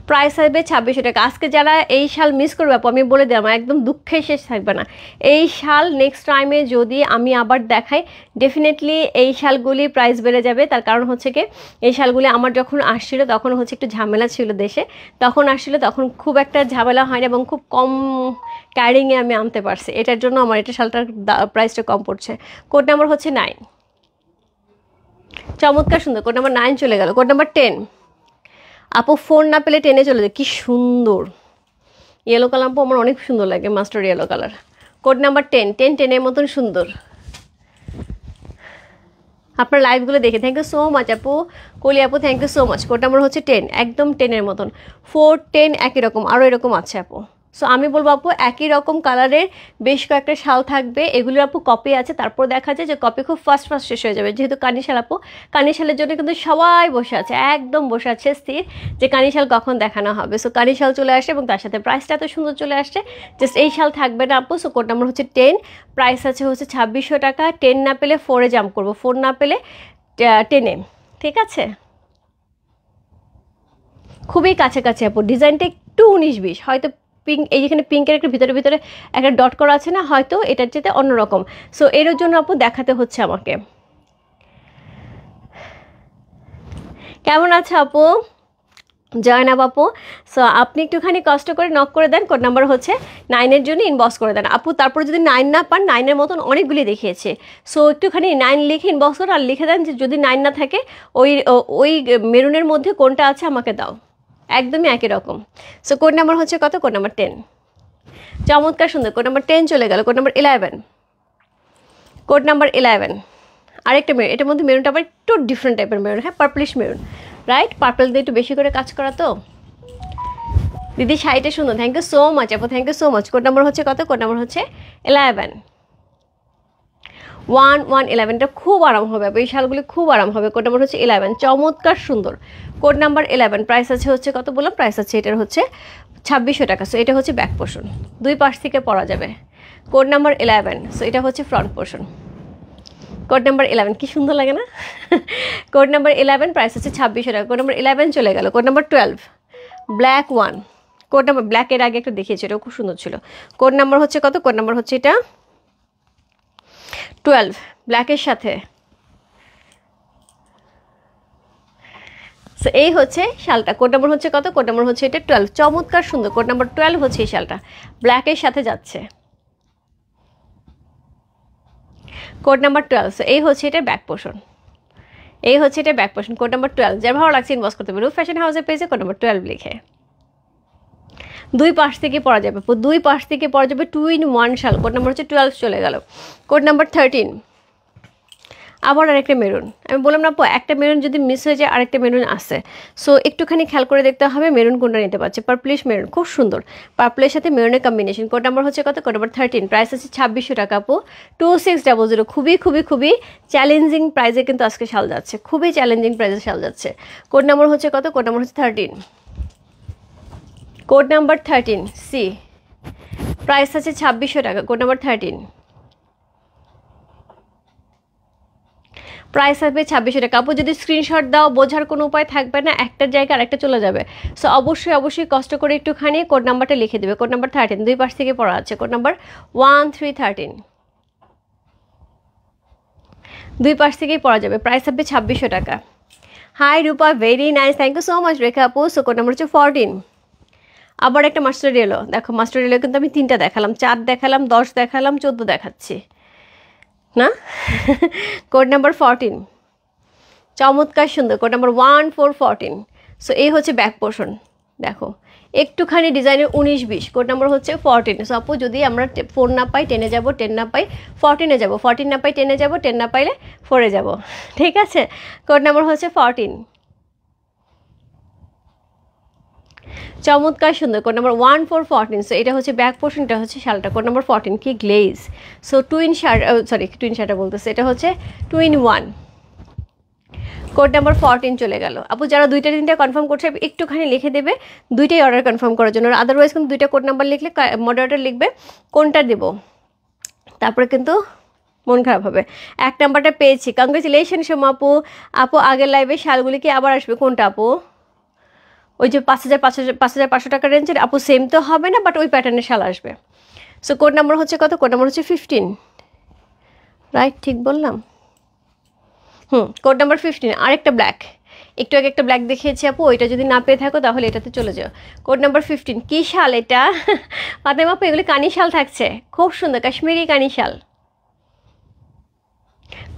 প্রাইস আসবে 2600 টাকা। আজকে যারা এই শাল মিস করবে আপু, আমি বলে দিলাম একদম দুঃখে শেষ থাকবে না। এই শাল নেক্সট টাইমে যদি আমি আবার দেখাই, ডেফিনেটলি এই শালগুলি প্রাইস বেড়ে যাবে। তার কারণ হচ্ছে কি, এই শালগুলি আমার যখন আসছিল তখন হচ্ছে একটু ঝামেলা ছিল দেশে, তখন আসছিল, তখন খুব একটা ঝামেলা হয় না এবং খুব কম ক্যারিংয়ে আমি আনতে পারছি, এটার জন্য আমার এটা শালটার প্রাইসটা কম পড়ছে। কোড নাম্বার হচ্ছে 9, চমৎকার সুন্দর। কোড নাম্বার 9 চলে গেল, কোড নাম্বার 10 আপু, 4 না পেলে 10-এ চলে যায়, কি সুন্দর ইয়েলো কালার আপু, আমার অনেক সুন্দর লাগে, mustard yellow colour. Code number 10, 10-এর মতন সুন্দর। আপনার লাইভগুলো দেখে থ্যাংক ইউ সো মাচ আপু, কলি আপু thank you so much. Code number হচ্ছে 10, একদম 10-এর মতন, 4, 10 একই রকম, আরও এরকম আছে আপু। সো আমি বলবো আপু, একই রকম কালারের বেশ কয়েকটা শাল থাকবে, এগুলোর আপু কপি আছে, তারপর দেখা যায় যে কপি খুব ফাস্ট শেষ হয়ে যাবে, যেহেতু কানি শাল আপু, কানি শালের জন্য কিন্তু সবাই বসে আছে, একদম বসে আছে স্থির যে কানি শাল কখন দেখানো হবে। সো কানি শাল চলে আসে এবং তার সাথে প্রাইসটা এত সুন্দর চলে আসছে, জাস্ট এই শাল থাকবে না আপু। সো কোড নাম্বার হচ্ছে 10, প্রাইস আছে হচ্ছে 2600 টাকা। 10 না পেলে 4-এ জাম্প করবো, 4 না পেলে 10-এ, ঠিক আছে। খুবই কাছাকাছি আপু, ডিজাইনটা একটু 19-20, হয়তো পিঙ্ক, এই যেখানে পিঙ্কের একটা ভিতরে একটা ডট করা আছে না, হয়তো এটার চেয়ে অন্যরকম। সো এর জন্য আপু দেখাতে হচ্ছে আমাকে। কেমন আছে আপু জয়নাব আপু? সো আপনি একটুখানি কষ্ট করে নক করে দেন, কোড নাম্বার হচ্ছে 9-এর জন্য ইনবক্স করে দেন আপু। তারপরে যদি 9 না পান, 9-এর মতন অনেকগুলি দেখিয়েছে, সো একটুখানি 9 লিখে ইনবক্স করে আর লিখে দেন যে যদি 9 না থাকে ওই মেরুনের মধ্যে কোনটা আছে আমাকে দাও, একদমই একই রকম। সো কোড নাম্বার হচ্ছে কত, কোড নাম্বার 10, চমৎকার সুন্দর। কোড নাম্বার 10 চলে গেল, কোড নাম্বার 11, কোড নাম্বার 11 আরেকটা মেরুন, এটার মধ্যে মেরুনটা আবার একটু ডিফারেন্ট টাইপের মেরুন, হ্যাঁ পার্পলিশ মেরুন, রাইট, পার্পল দিয়ে একটু বেশি করে কাজ করা তো, দিদি শাড়িটা সুন্দর, থ্যাংক ইউ সো মাচ আপু, thank you so much. Code number হচ্ছে কত? কোড নাম্বার হচ্ছে 11 1111। এটা খুব আরাম হবে আপু, এই শালগুলি খুব আরাম হবে। কোড নাম্বার হচ্ছে 11, চমৎকার সুন্দর। কোড নাম্বার 11, প্রাইস আছে হচ্ছে কত বললাম? প্রাইস আছে এটার হচ্ছে 2600 টাকা। সো এটা হচ্ছে ব্যাক পোর্শন, দুই পাশ থেকে পরা যাবে। কোড নাম্বার 11, সো এটা হচ্ছে ফ্রন্ট পোর্শন। কোড নাম্বার 11 কি সুন্দর লাগে না? কোড নাম্বার 11, প্রাইস হচ্ছে 2600 টাকা। কোড নাম্বার 11 চলে গেল। Code number 12, black 1। Code number ব্ল্যাকের আগে একটা দেখিয়েছি, এটাও খুব সুন্দর ছিল। কোড নাম্বার হচ্ছে কত? কোড নাম্বার হচ্ছে এটা 12, ব্ল্যাকের সাথে। সো এই হচ্ছে শালটা। কোড নাম্বার হচ্ছে কত? কোড নাম্বার হচ্ছে এটা 12, চমৎকার সুন্দর। কোড নাম্বার 12 হচ্ছে এই শালটা, ব্ল্যাকের সাথে যাচ্ছে। কোড নাম্বার 12, সো এই হচ্ছে এটা ব্যাক পোর্শন, এই হচ্ছে এটা ব্যাক পোর্শন। কোড নাম্বার 12, যার ভালো লাগছে ইনবক্স করতে পারবে রূপ ফ্যাশন হাউসের পেজে কোড নাম্বার 12 লিখে। দুই পাশ থেকে পরা যাবে, দুই পাশ থেকে পরা যাবে 2 in 1 শাল। কোড নাম্বার হচ্ছে 12 চলে গেল। কোড নাম্বার 13, আবার আরেকটা মেরুন। আমি বললাম না একটা মেরুন যদি মিস হয়ে যায় আরেকটা মেরুন আসে, সো একটুখানি খেয়াল করে দেখতে হবে মেরুন কোনটা নিতে পারছে। পার্পলিশ মেরুন, খুব সুন্দর, পার্পলের সাথে মেরুনের কম্বিনেশন। কোড নাম্বার হচ্ছে কত? কোড নাম্বার 13, প্রাইস আছে 2600 টাকা আপু, 2600। খুবই খুবই খুবই চ্যালেঞ্জিং প্রাইসে কিন্তু আজকে শাল যাচ্ছে, খুবই চ্যালেঞ্জিং প্রাইসে শাল যাচ্ছে। কোড নাম্বার হচ্ছে কত? কোড নাম্বার হচ্ছে 13, কোড নাম্বার 13 সি, প্রাইস আছে 2600 টাকা। কোড নাম্বার 13, প্রাইস আসবে 2600 টাকা। আপু যদি স্ক্রিনশট দাও বোঝার কোনো উপায় থাকবে না, একটার জায়গায় আরেকটা চলে যাবে। সো অবশ্যই অবশ্যই কষ্ট করে একটুখানি কোড নাম্বারটা লিখে দেবে। কোড নাম্বার 13, দুই পাশ থেকে পড়া আছে। কোড নাম্বার 1313, দুই পাশ থেকেই পড়া যাবে। প্রাইস আসবে 2600 টাকা। Hi Rupa, very nice, thank you so much Rekha আপু। সো কোড নাম্বার হচ্ছে 14। আবার একটা মাস্টার এলো, দেখো মাস্টার এলো কিন্তু আমি 3টা দেখালাম, 4 দেখালাম, 10 দেখালাম, 14 দেখাচ্ছি না। কোড নাম্বার 14, চমৎকার সুন্দর। Code number 1414। সো এই হচ্ছে ব্যাক পোর্শন, দেখো একটুখানি ডিজাইনের 19-20। কোড নাম্বার হচ্ছে 14। সো আপু যদি আমরা 4 না পাই 10-এ যাবো, 10 না পাই 14-এ যাবো, 14 না পাই 10-এ যাবো, 10 না পাইলে 4-এ যাবো, ঠিক আছে? কোড নাম্বার হচ্ছে 14, চমৎকার সুন্দর। Code number 1414। সো এটা হচ্ছে ব্যাক পোর্শন, এটা হচ্ছে শালটা। কোড নাম্বার 14, কি glaze. So twin shirt, sorry twin শার্টটা বলতেছে, এটা হচ্ছে 2 in 1। কোড নাম্বার 14 চলে গেল। আপু যারা 2টা 3টা কনফার্ম করছে একটুখানি লিখে দেবে, 2টাই অর্ডার কনফার্ম করার জন্য। আদারওয়াইজ কিন্তু 2টা কোড নাম্বার লিখলে মডারেটর লিখবে কোনটা দেব, তারপরে কিন্তু মন খারাপ হবে। 1 নাম্বারটা পেয়েছি, কংগ্রেচুলেশন সোমা আপু। আপু আগের লাইভে শালগুলি কি আবার আসবে? কোনটা আপু? ওই যে 5500 টাকার রেঞ্জের আপু? সেম তো হবে না, বাট ওই প্যাটার্নের শাল আসবে। সো কোড নাম্বার হচ্ছে কত? কোড নাম্বার হচ্ছে 15, রাইট? ঠিক বললাম? Code number 15। আরেকটা ব্ল্যাক, একটু আগে একটা ব্ল্যাক দেখিয়েছি আপু, ওইটা যদি না পেয়ে থাকো তাহলে এটাতে চলে যাও। কোড নাম্বার 15, কী শাল এটা? ফাতেমা আপু এগুলি কানি শাল থাকছে, খুব সুন্দর, কাশ্মীরি কানি শাল।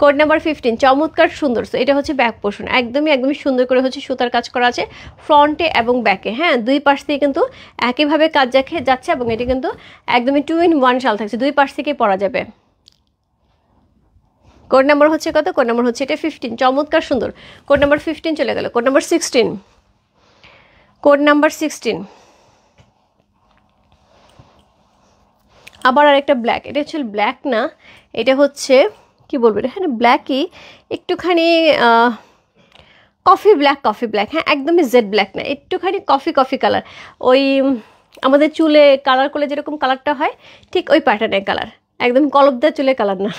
কোড নাম্বার 15, চমৎকার সুন্দর। সো এটা হচ্ছে ব্যাক পোর্শন, একদমই সুন্দর করে হচ্ছে সুতার কাজ করা আছে ফ্রন্টে এবং ব্যাকে। হ্যাঁ, দুই পাশ থেকে কিন্তু একইভাবে কাজ যাচ্ছে এবং এটা কিন্তু একদমই 2 in 1 শাল থাকছে, দুই পাশ থেকে পরা যাবে। কোড নাম্বার হচ্ছে কত? কোড নাম্বার হচ্ছে এটা 15, চমৎকার সুন্দর। কোড নাম্বার 15 চলে গেল। কোড নাম্বার 16, কোড নাম্বার 16, আবার আরেকটা ব্ল্যাক। এটা হচ্ছে ব্ল্যাক না, এটা হচ্ছে কি বলবো, হ্যাঁ ব্ল্যাকই, একটুখানি কফি ব্ল্যাক। হ্যাঁ, একদমই জেড ব্ল্যাক না, একটুখানি কফি কালার। ওই আমাদের চুলে কালার করলে যেরকম কালারটা হয় ঠিক ওই প্যাটার্নের কালার, একদম কলবদার চুলে কালার না।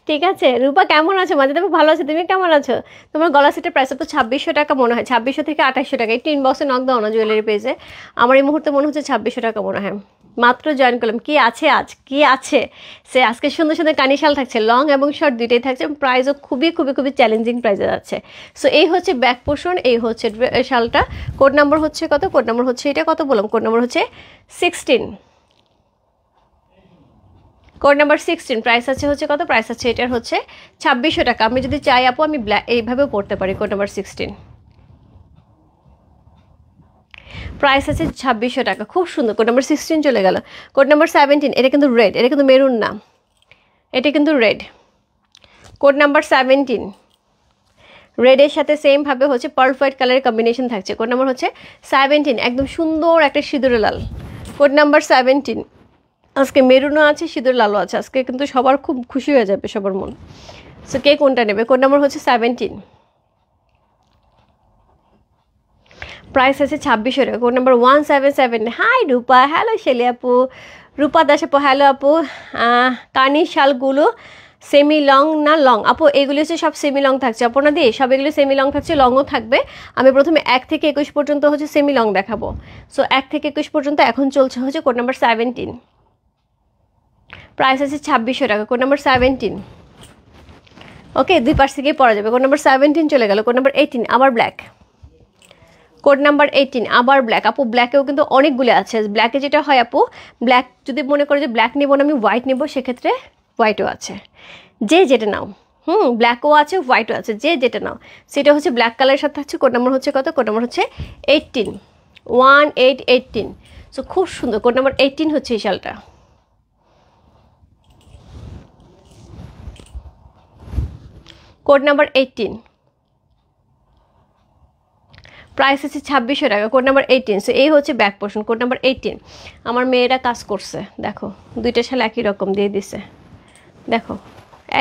ঠিক আছে রূপা, কেমন আছো? মাঝে তুমি ভালো আছো, তুমি কেমন আছো? তোমার গলা সেটের প্রাইস তো 2600 টাকা মনে হয়, 2600 থেকে 2800 টাকা। একটু ইনবক্সে নক দাও না জুয়েলারি পেজে। আমার এই মুহূর্তে মনে হচ্ছে 2600 টাকা মনে হয়। মাত্র জয়েন করলাম। কি আছে আজ, কি আছে? সে আজকে সুন্দর সুন্দর কানিশাল থাকছে, লং এবং শর্ট দুইটাই থাকছে। প্রাইসও খুবই চ্যালেঞ্জিং প্রাইসে যাচ্ছে। সো এই হচ্ছে ব্যাক পোর্শন, এই হচ্ছে শালটা। কোড নাম্বার হচ্ছে কত? কোড নাম্বার হচ্ছে এটা কত বললাম? কোড নাম্বার হচ্ছে 16, কোড নাম্বার 16। প্রাইস আছে হচ্ছে কত? প্রাইস আছে এটার হচ্ছে 2600 টাকা। আমি যদি চাই আপু আমি এইভাবেও পড়তে পারি। কোড নাম্বার 16, প্রাইস আছে 2600 টাকা, খুব সুন্দর। কোড নাম্বার 16 চলে গেল। কোড নাম্বার 17, এটা কিন্তু রেড, এটা কিন্তু মেরুন না, এটা কিন্তু রেড। কোড নাম্বার 17, রেডের সাথে সেম ভাবে হচ্ছে পার্ল হোয়াইট কালারের কম্বিনেশন থাকছে। কোড নাম্বার হচ্ছে 17, একদম সুন্দর একটা সিঁদুরে লাল। Code number 17। আজকে মেরুনও আছে, সিঁদুর লালও আছে, আজকে কিন্তু সবার খুব খুশি হয়ে যাবে সবার মন। সো কে কোনটা নেবে? কোড নাম্বার হচ্ছে 17, প্রাইস আছে 2600 টাকা। Code number 177। হাই রূপা, হ্যালো শেলি আপু, রূপা দাস আপু, হ্যালো আপু। কানি শালগুলো সেমি লং না লং? আপু এগুলি হচ্ছে সব সেমি লং থাকছে আপনার দিয়ে, সব এগুলো সেমি লং থাকছে, লংও থাকবে। আমি প্রথমে 1 থেকে 21 পর্যন্ত হচ্ছে সেমি লং দেখাবো। সো 1 থেকে 21 পর্যন্ত এখন চলছে হচ্ছে কোড নাম্বার 17, প্রাইস আছে 2600 টাকা। কোড নাম্বার 17, ওকে, দুই পাশ থেকেই পরা যাবে। কোড নাম্বার 17 চলে গেল। কোড নাম্বার 18 আবার ব্ল্যাক। কোড নাম্বার 18 আবার ব্ল্যাক। আপু ব্ল্যাকেও কিন্তু অনেকগুলো আছে। ব্ল্যাকে যেটা হয় আপু, ব্ল্যাক যদি মনে করো যে ব্ল্যাক নেবো না আমি হোয়াইট নেবো, সেক্ষেত্রে হোয়াইটও আছে, যে যেটা নাও। ব্ল্যাকও আছে, হোয়াইটও আছে, যে যেটা নাও সেটা হচ্ছে ব্ল্যাক কালারের সাথে থাকছে। কোড নাম্বার হচ্ছে কত? কোড নাম্বার হচ্ছে 18, 1818। সো খুব সুন্দর। কোড নাম্বার 18 হচ্ছে এই শালটা। কোড নাম্বার 18, প্রাইস আছে 2600 টাকা। Code number 18। সো এই হচ্ছে ব্যাক পোর্শন। Code number 18। আমার মেয়েরা কাজ করছে, দেখো দুইটা শাল একই রকম দিয়ে দিছে, দেখো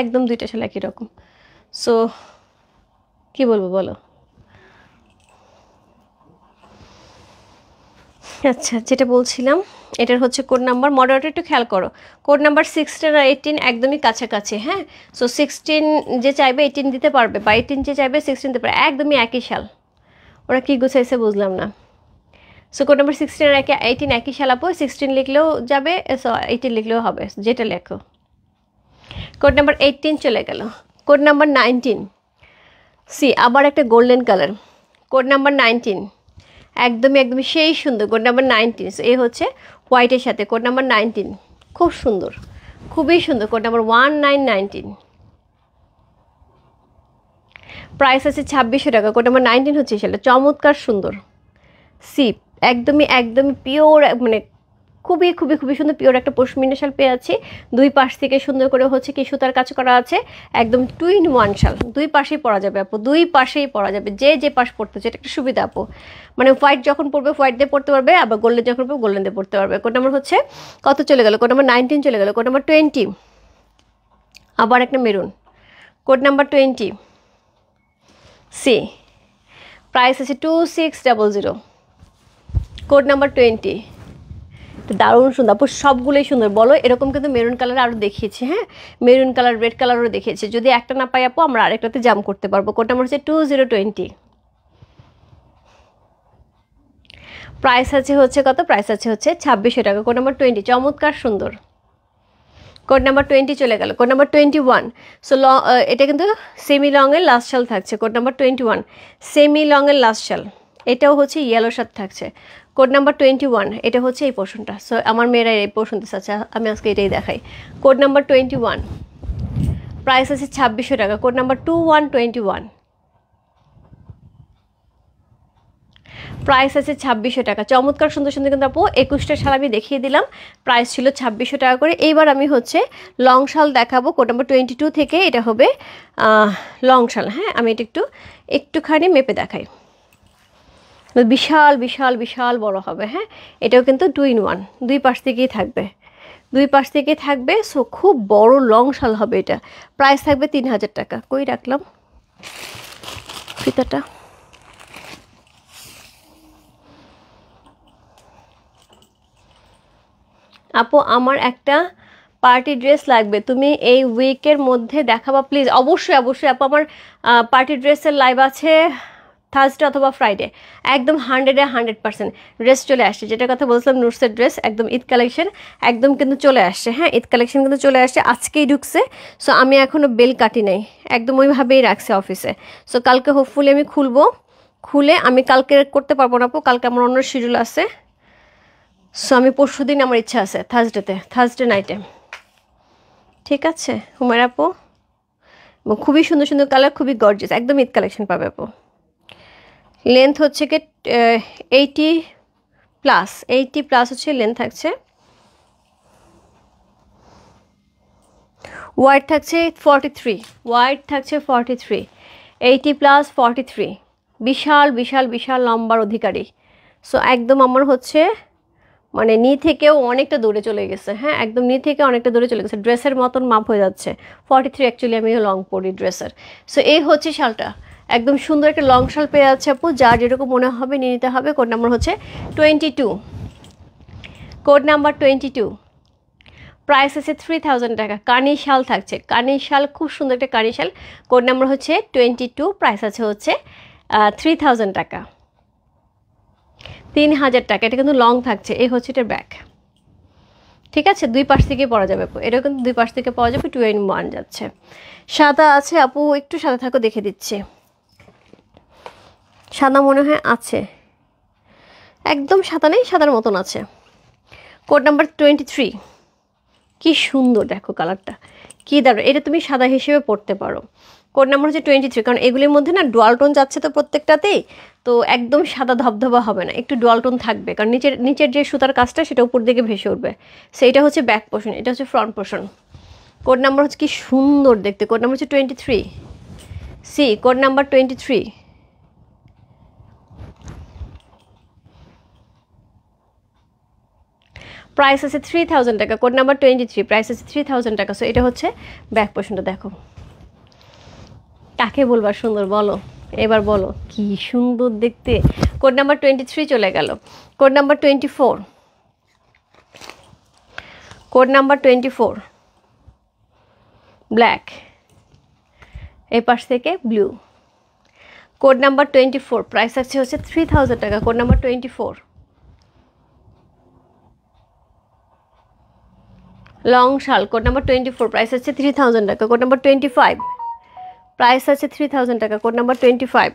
একদম দুইটা শাল একই রকম। সো কি বলবো বলো? আচ্ছা, যেটা বলছিলাম এটার হচ্ছে কোড নাম্বার, মডারেটর একটু খেয়াল করো। কোড নাম্বার 16 আর 18 একদমই কাছাকাছি। হ্যাঁ, সো 16 যে চাইবে 18 দিতে পারবে, বা 18 যে চাইবে 16 দিতে পারবে, একদমই একই শাল। ওরা কি গুছাইছে বুঝলাম না। সো কোড নাম্বার 16 আর 18 একই শাল আপু, 16 লিখলেও যাবে, 18 লিখলেও হবে, যেটা লেখো। কোড নাম্বার 18 চলে গেল। কোড নাম্বার 19, সি আবার একটা গোল্ডেন কালার। কোড নাম্বার 19 একদমই সেই সুন্দর। Code number 19। সো এই হচ্ছে হোয়াইটের সাথে। কোড নাম্বার 19 খুব সুন্দর, খুবই সুন্দর। কোড নাম্বার 1919, প্রাইস আছে 2600 টাকা। কোড নাম্বার 19 হচ্ছে সেটা, চমৎকার সুন্দর সিপ, একদমই পিওর, মানে খুবই সুন্দর পিওর একটা পশমিনা শাল পেয়ে আছি। দুই পাশ থেকে সুন্দর করে হচ্ছে কি সুতার কাজ করা আছে, একদম 2 in 1 শাল। দুই পাশেই পরা যাবে আপু, দুই পাশেই পরা যাবে, যে যে পাশ পড়তে চায়, এটা একটা সুবিধা আপু। মানে হোয়াইট যখন পড়বে হোয়াইট দিয়ে পড়তে পারবে, আবার গোল্ডেন যখন পড়বে গোল্ডেন দিয়ে পড়তে পারবে। কোড নাম্বার হচ্ছে কত চলে গেল? কোড নাম্বার 19 চলে গেল। কোড নাম্বার 20 আবার একটা maroon. Code number 20 see, price আছে 2600। কোড নাম্বার 20, দারুণ সুন্দর আপু, সবগুলোই সুন্দর। বলো এরকম কিন্তু মেরুন কালার আরও দেখিয়েছি। হ্যাঁ, মেরুন কালার, রেড কালারও দেখিয়েছি। যদি একটা না পাই আপু, আমরা আরেকটাতে জাম করতে পারবো। কোড নাম্বার হচ্ছে 2020, প্রাইস আছে হচ্ছে কত? প্রাইস আছে হচ্ছে 2600 টাকা। কোড নাম্বার 20 চমৎকার সুন্দর। কোড নাম্বার 20 চলে গেল। Code number 21। সো এটা কিন্তু সেমি লংয়ের লাস্ট শাল থাকছে। কোড নাম্বার 21 সেমি লংয়ের লাস্ট শাল, এটাও হচ্ছে ইয়েলোর সাথে থাকছে। কোড নাম্বার 21, এটা হচ্ছে এই পোর্শনটা। সো আমার মেয়েরা এই পোর্শন দিচ্ছে। আচ্ছা, আমি আজকে এটাই দেখাই। কোড নাম্বার 21, প্রাইস আছে 2600 টাকা। কোড নাম্বার 2121, প্রাইস আছে 2600 টাকা। চমৎকার সুন্দর সুন্দর কিন্তু আপু 21টা শাল আমি দেখিয়ে দিলাম, প্রাইস ছিল 2600 টাকা করে। এইবার আমি হচ্ছে লং শাল দেখাবো। কোড নাম্বার 22 থেকে এটা হবে লং শাল। হ্যাঁ, আমি এটা একটুখানি মেপে দেখাই। বিশাল বড় হবে। হ্যাঁ, এটাও কিন্তু 2 in 1, দুই পাশ থেকেই থাকবে। সো খুব বড় লং শাল হবে এটা। প্রাইস থাকবে 3000 টাকা। কই রাখলাম ফিতাটা? আপু আমার একটা পার্টি ড্রেস লাগবে, তুমি এই উইকের মধ্যে দেখাবা প্লিজ। অবশ্যই আপু, আমার পার্টি ড্রেসের লাইভ আছে থার্সডে অথবা ফ্রাইডে। একদম 100% ড্রেস চলে আসছে। যেটা কথা বলছিলাম নুটসের ড্রেস, একদম ঈদ কালেকশন একদম কিন্তু চলে আসছে। হ্যাঁ, ঈদ কালেকশন কিন্তু চলে আসছে, আজকেই ঢুকছে। সো আমি এখনও বেল কাটি নাই, একদম ওইভাবেই রাখছে অফিসে। সো কালকে হোপফুলি আমি খুলে আমি কালকে করতে পারবো না আপু, কালকে আমার অন্য শিডিউল আছে। সো আমি পরশু দিন আমার ইচ্ছা আছে, থার্সডে নাইটে। ঠিক আছে হুমায়রা আপু, খুবই সুন্দর কালার, খুবই গর্জিয়াস, একদম ঈদ কালেকশন পাবে আপু। লেন্থ হচ্ছে কি 80+ হচ্ছে লেন্থ থাকছে। ওয়াইড থাকছে 43, 80 + 43, বিশাল বিশাল বিশাল লম্বার অধিকারী। সো একদম আমার হচ্ছে মানে নি থেকেও অনেকটা দূরে চলে গেছে, হ্যাঁ একদম নি থেকে অনেকটা দূরে চলে গেছে, ড্রেসের মতন মাপ হয়ে যাচ্ছে। 43 অ্যাকচুয়ালি আমি লং পরি ড্রেসের। সো এই হচ্ছে শালটা, একদম সুন্দর একটা লং শাল পেয়ে যাচ্ছে আপু, যার যেরকম মনে হবে নিয়ে নিতে হবে। কোড নাম্বার হচ্ছে 22, কোড নাম্বার 22, প্রাইস আছে 3000 টাকা। কানি শাল থাকছে, কানি শাল খুব সুন্দর একটা কানি শাল, কোড নাম্বার হচ্ছে 22, প্রাইস আছে হচ্ছে 3000 টাকা, 3000 টাকা। এটা কিন্তু লং থাকছে, এই হচ্ছে এটার ব্যাক, ঠিক আছে, দুই পাশ থেকে পরা যাবে আপু, এটাও কিন্তু দুই পাশ থেকে পাওয়া যাবে, 2 in 1 যাচ্ছে। সাদা আছে আপু, একটু সাদা থাকো দেখে দিচ্ছি, সাদা মনে হয় আছে, একদম সাদা নেই, সাদার মতন আছে। কোড নাম্বার 23, কি সুন্দর দেখো কালারটা, কি দারুণ, এটা তুমি সাদা হিসেবে পরতে পারো। কোড নাম্বার হচ্ছে 23, কারণ এগুলির মধ্যে না ডুয়াল টোন যাচ্ছে তো প্রত্যেকটাতেই, তো একদম সাদা ধবধবা হবে না, একটু ডুয়াল টোন থাকবে, কারণ নিচের যে সুতার কাজটা সেটা উপর দিকে ভেসে উঠবে। সেইটা হচ্ছে ব্যাক পোর্শন, এটা হচ্ছে ফ্রন্ট পোর্শন। কোড নাম্বার হচ্ছে কি সুন্দর দেখতে, কোড নাম্বার হচ্ছে 23, সি কোড নাম্বার 23, প্রাইস আছে 3000 টাকা। কোড নাম্বার 23, প্রাইস আছে 3000 টাকা। সো এটা হচ্ছে ব্যাক পোর্শনটা, দেখো কাকে বলবার সুন্দর বলো, এবার বলো কি সুন্দর দেখতে। কোড নাম্বার 23 চলে গেল। Code number 24, code number 24, black, এই পাশ থেকে ব্লু। কোড নাম্বার 24, প্রাইস আছে হচ্ছে 3000 টাকা। কোড নাম্বার 24, লং শাল, কোড নাম্বার 24, প্রাইস আছে 3000 টাকা। কোড নাম্বার 25, প্রাইস আছে 3000 টাকা। কোড নাম্বার 25,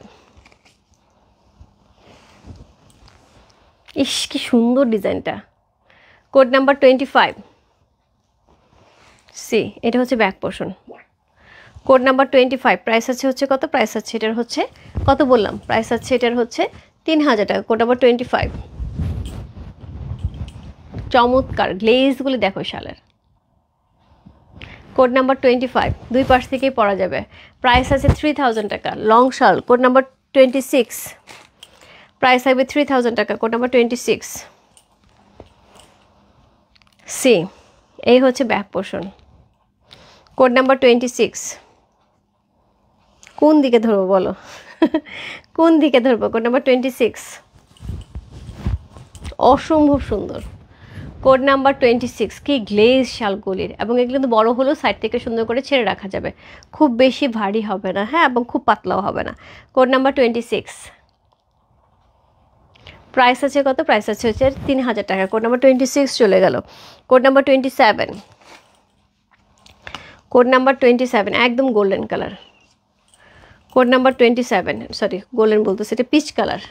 ইস কি সুন্দর ডিজাইনটা। কোড নাম্বার 25, সি এটা হচ্ছে back portion. Code number 25, price আছে হচ্ছে কত, প্রাইস আছে এটার হচ্ছে কত বললাম, প্রাইস আছে এটার হচ্ছে 3000 টাকা। কোড নাম্বার 25, চমৎকার গ্লেজগুলি দেখো শালের। কোড নাম্বার 25, দুই পাশ থেকেই পরা যাবে, প্রাইস আছে 3000 টাকা, লং শাল। কোড নাম্বার 26, প্রাইস থাকবে 3000 টাকা। কোড নাম্বার 26, সি এই হচ্ছে ব্যাক পোর্শন। কোড নাম্বার 26, কোন দিকে ধরবো বলো কোন দিকে ধরবো। কোড নাম্বার 26, অসম্ভব সুন্দর। কোড নাম্বার 26, কি গ্লেজ শালগুলির, এবং এগুলো কিন্তু বড় হলেও সাইড থেকে সুন্দর করে ছেড়ে রাখা যাবে, খুব বেশি ভারী হবে না, হ্যাঁ এবং খুব পাতলাও হবে না। কোড নাম্বার 26, প্রাইস আছে কত, প্রাইস আছে হচ্ছে 3000 টাকা। কোড নাম্বার 26 চলে গেল। কোড নাম্বার 27, কোড নাম্বার 27, একদম golden colour. Code number 27, sorry golden বলতেছে, এটা পিচ কালার।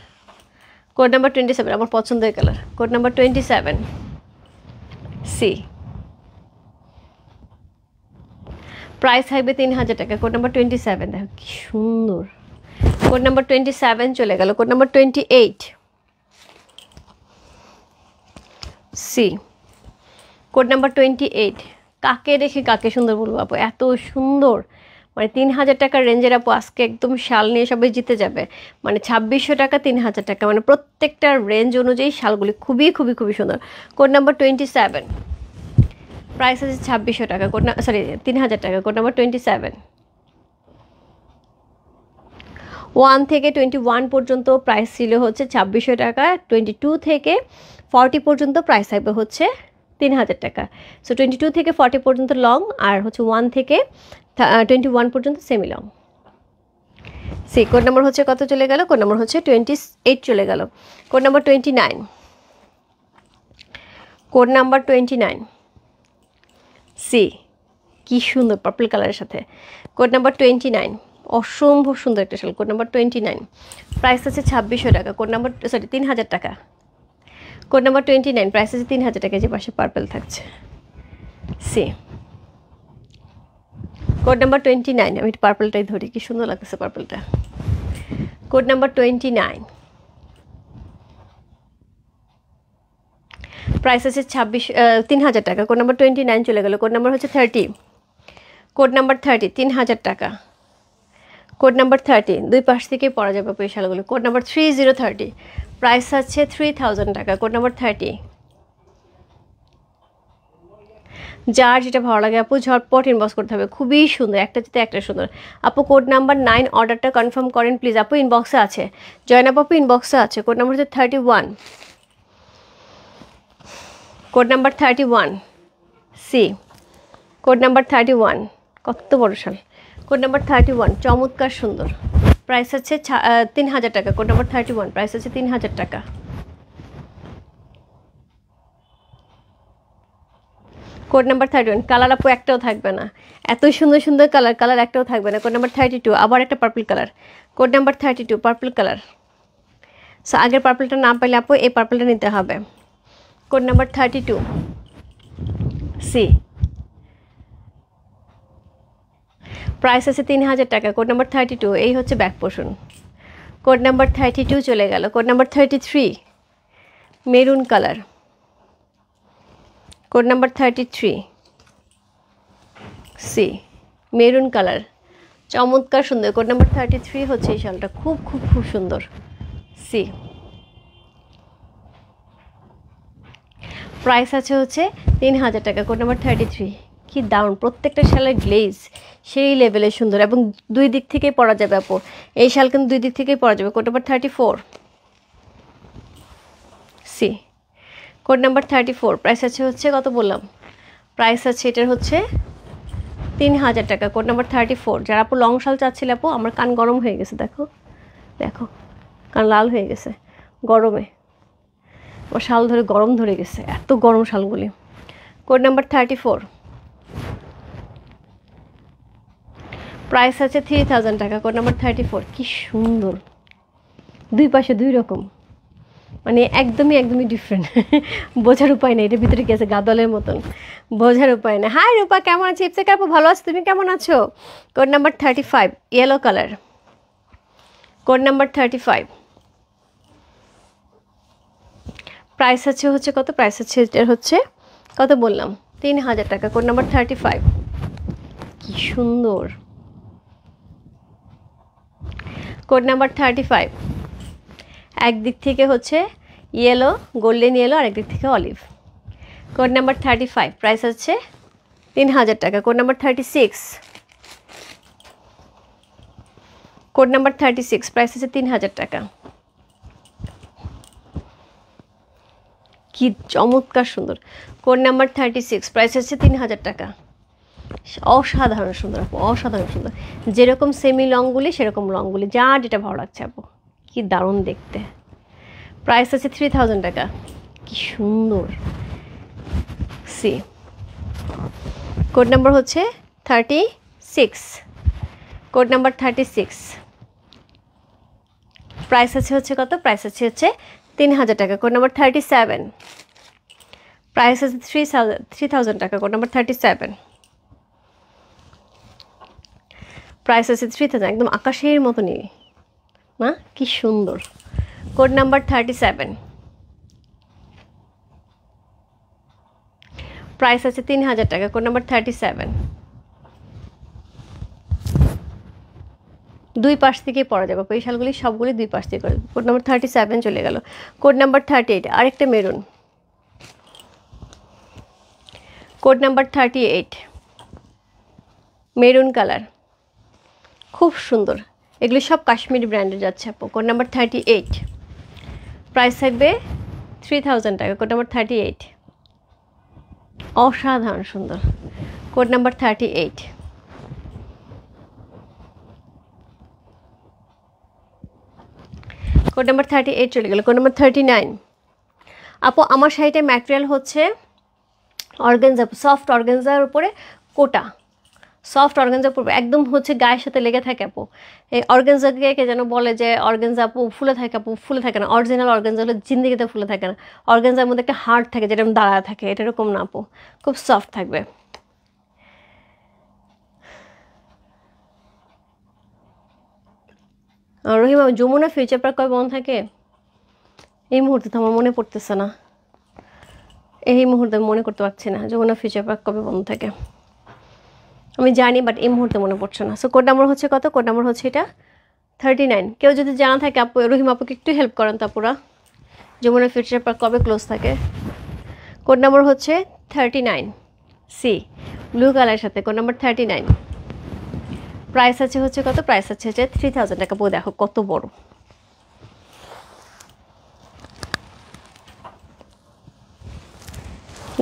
কোড নাম্বার 27, আমার পছন্দের colour. Code number 27, see price থাকবে 3000 টাকা। কোড নাম্বার 27, দেখো কি সুন্দর। কোড নাম্বার 27 চলে গেল। Code number 28, see code number 28, কাকে রেখে কাকে সুন্দর বলবো আপু, এত সুন্দর, মানে 3000 টাকার রেঞ্জের আপু আজকে একদম শাল নিয়ে সবাই জিতে যাবে। মানে 2600 টাকা, 3000 টাকা, মানে প্রত্যেকটা রেঞ্জ অনুযায়ী শালগুলি খুবই খুবই খুবই সুন্দর। কোড নাম্বার 27, প্রাইস আছে 2600 টাকা। কোড না সরি 3000 টাকা। কোড নাম্বার 27, 1 থেকে 21 পর্যন্ত প্রাইস ছিল হচ্ছে 2600 টাকা, 22 থেকে 40 পর্যন্ত প্রাইস থাকবে হচ্ছে 3000 টাকা। সো 22 থেকে 40 পর্যন্ত লং, আর হচ্ছে 1 থেকে 21 পর্যন্ত semi long. See code number হচ্ছে কত চলে গেল, কোড নাম্বার হচ্ছে 28 চলে গেল। Code number 29, code number 29, see কি সুন্দর পার্পল কালারের সাথে। কোড নাম্বার 29, অসম্ভব সুন্দর একটা শাল। কোড নাম্বার 29, প্রাইস আছে 2600 টাকা। কোড নাম্বার সরি 3000 টাকা। কোড নাম্বার 29, প্রাইস আছে 3000 টাকা, যে পাশে পার্পল থাকছে। সি কোড নাম্বার 29, আমি পার্পলটাই ধরি, কি সুন্দর লাগতেছে পার্পলটা। কোড নাম্বার 29, প্রাইস আছে 3000 টাকা। কোড নাম্বার 29 চলে গেল। কোড নাম্বার হচ্ছে 30, কোড নাম্বার 30, 3000 টাকা। কোড নাম্বার 30, দুই পাশ থেকে পরা যাবে আপু এই শালগুলো। কোড নাম্বার 3030, প্রাইস আছে 3000 টাকা। কোড নাম্বার 30, যার যেটা ভালো লাগে আপু ঝটপট ইনবক্স করতে হবে, খুবই সুন্দর, একটা যেতে একটা সুন্দর। আপু কোড নাম্বার 9 অর্ডারটা কনফার্ম করেন প্লিজ। আপু ইনবক্সে আছে, জয়নাব আপু ইনবক্সে আছে। কোড নাম্বার হচ্ছে 31, code number 31 see, code number 31, কত বড় শাল। কোড নাম্বার 31 চমৎকার সুন্দর, প্রাইস আছে 3000 টাকা। কোড নাম্বার 31, প্রাইস আছে 3000 টাকা। কোড নাম্বার 31, কালার আপু একটাও থাকবে না, এত সুন্দর সুন্দর কালার, কালার একটাও থাকবে না। কোড নাম্বার 32, আবার একটা purple colour. Code number 32 purple colour. So আগের পার্পলটা না পাইলে আপু এই পার্পলটা নিতে হবে। কোড নাম্বার 32 সি, প্রাইস আছে 3000 টাকা। কোড নাম্বার 32, এই হচ্ছে ব্যাক পোর্শন। কোড নাম্বার 32 চলে গেল। Code number 33 maroon colour. Code number 33 see, maroon colour, চমৎকার সুন্দর। কোড নাম্বার 33 হচ্ছে এই শালটা, খুব খুব খুব সুন্দর। সি, প্রাইস আছে হচ্ছে 3000 টাকা। কোড নাম্বার 33, কি দারুণ, প্রত্যেকটা শালের গ্লেজ সেই লেভেলে সুন্দর এবং দুই দিক থেকেই পরা যাবে আপু, এই শাল কিন্তু দুই দিক থেকেই পরা যাবে। Code number 34 see, code number 34, price আছে হচ্ছে কত বললাম, প্রাইস আছে এটার হচ্ছে 3000 টাকা। কোড নাম্বার 34, যারা আপু লং শাল চাচ্ছিল আপু, আমার কান গরম হয়ে গেছে, দেখো দেখো কান লাল হয়ে গেছে গরমে, আমার শাল ধরে গরম ধরে গেছে, এত গরম শালগুলি। কোড নাম্বার 34, প্রাইস আছে 3000 টাকা। কোড নাম্বার 34, কি সুন্দর, দুই পাশে দুই রকম, মানে একদমই একদমই ডিফারেন্ট, বোঝার উপায় নেই, এটার ভিতরে কি আছে গাদলের মতন, বোঝার উপায় নেই। হাই রূপা, কেমন আছো? ইপসে কাপু ভালো আছো, তুমি কেমন আছো? Code number 35 yellow colour. Code number 35, price আছে হচ্ছে কত, প্রাইস আছে এটার হচ্ছে কত বললাম, 3000 টাকা। কোড নাম্বার 35, কি সুন্দর। কোড নাম্বার 35, একদিক থেকে হচ্ছে ইয়েলো, গোল্ডেন ইয়েলো, আর একদিক থেকে অলিভ। কোড নাম্বার 35, প্রাইস আছে 3000 টাকা। Code number 36, code number 36, price আছে 3000 টাকা। কি চমৎকার সুন্দর। কোড নাম্বার 36, প্রাইস আছে 3000 টাকা। অসাধারণ সুন্দর আপু, অসাধারণ সুন্দর, যেরকম সেমি লংগুলি সেরকম লংগুলি, যা যেটা ভালো লাগছে আপু, কি দারুণ দেখতে। প্রাইস আছে 3000 টাকা, কি সুন্দর। সি, কোড নাম্বার হচ্ছে 36, কোড নাম্বার 36, প্রাইস আছে হচ্ছে কত, প্রাইস আছে হচ্ছে 3000 টাকা। কোড নাম্বার 37, প্রাইস আছে 3000 টাকা। কোড নাম্বার 37, প্রাইস আছে 3000, একদম আকাশের মতনই না, কি সুন্দর। কোড নাম্বার 37, প্রাইস আছে 3000 টাকা। কোড নাম্বার 37, দুই পাশ থেকে পরা যাবে, এই শালগুলি সবগুলি দুই পাশ থেকে করে। কোড নাম্বার 37 চলে গেল। কোড নাম্বার 38, আরেকটা maroon. Code number 38 maroon colour, খুব সুন্দর, এগুলি সব কাশ্মীরি ব্র্যান্ডের যাচ্ছে আপু। কোড নাম্বার 38, প্রাইস থাকবে 3000 টাকা। কোড নাম্বার 38, অসাধারণ সুন্দর। কোড নাম্বার 38, কোড নাম্বার 38 চলে গেল। কোড নাম্বার 39, আপু আমার শাড়িটার ম্যাটেরিয়াল হচ্ছে অর্গানজা, সফট অর্গানজার উপরে কোটা, সফট অর্গানজা পরবে, একদম হচ্ছে গায়ের সাথে লেগে থাকে আপু। এই অর্গানজাকে কে যেন বলে যে অর্গানজা আপু ফুলে থাকে, আপু ফুলে থাকে না, অরিজিনাল অর্গানজা হলে জিন্দিগিতে ফুলে থাকে না, অর্গানজার মধ্যে একটা হার্ড থাকে যেটা দাঁড়ায় থাকে, এটা এরকম না আপু, খুব সফট থাকবে। রহিমা, যমুনা ফিউচার পার্ক কবে বন্ধ থাকে? এই মুহূর্তে তো আমার মনে পড়তেছে না, এই মুহূর্তে মনে করতে পারছি না যমুনা ফিউচার পার্ক কবে বন্ধ থাকে। আমি জানি বাট এই মুহূর্তে মনে পড়ছে না। সো কোড নাম্বার হচ্ছে কত? কোড নাম্বার হচ্ছে এটা 39। কেউ যদি জানা থাকে আপু, রহিম আপুকে একটু হেল্প করেন তো আপুরা। যমুনা ফিউচার পার্ক কবে ক্লোজ থাকে? কোড নাম্বার হচ্ছে 39 সি, ব্লু কালারের সাথে কোড নাম্বার 39। প্রাইস আছে হচ্ছে কত? প্রাইস আছে হচ্ছে 3000 টাকা। বউ দেখো কত বড়,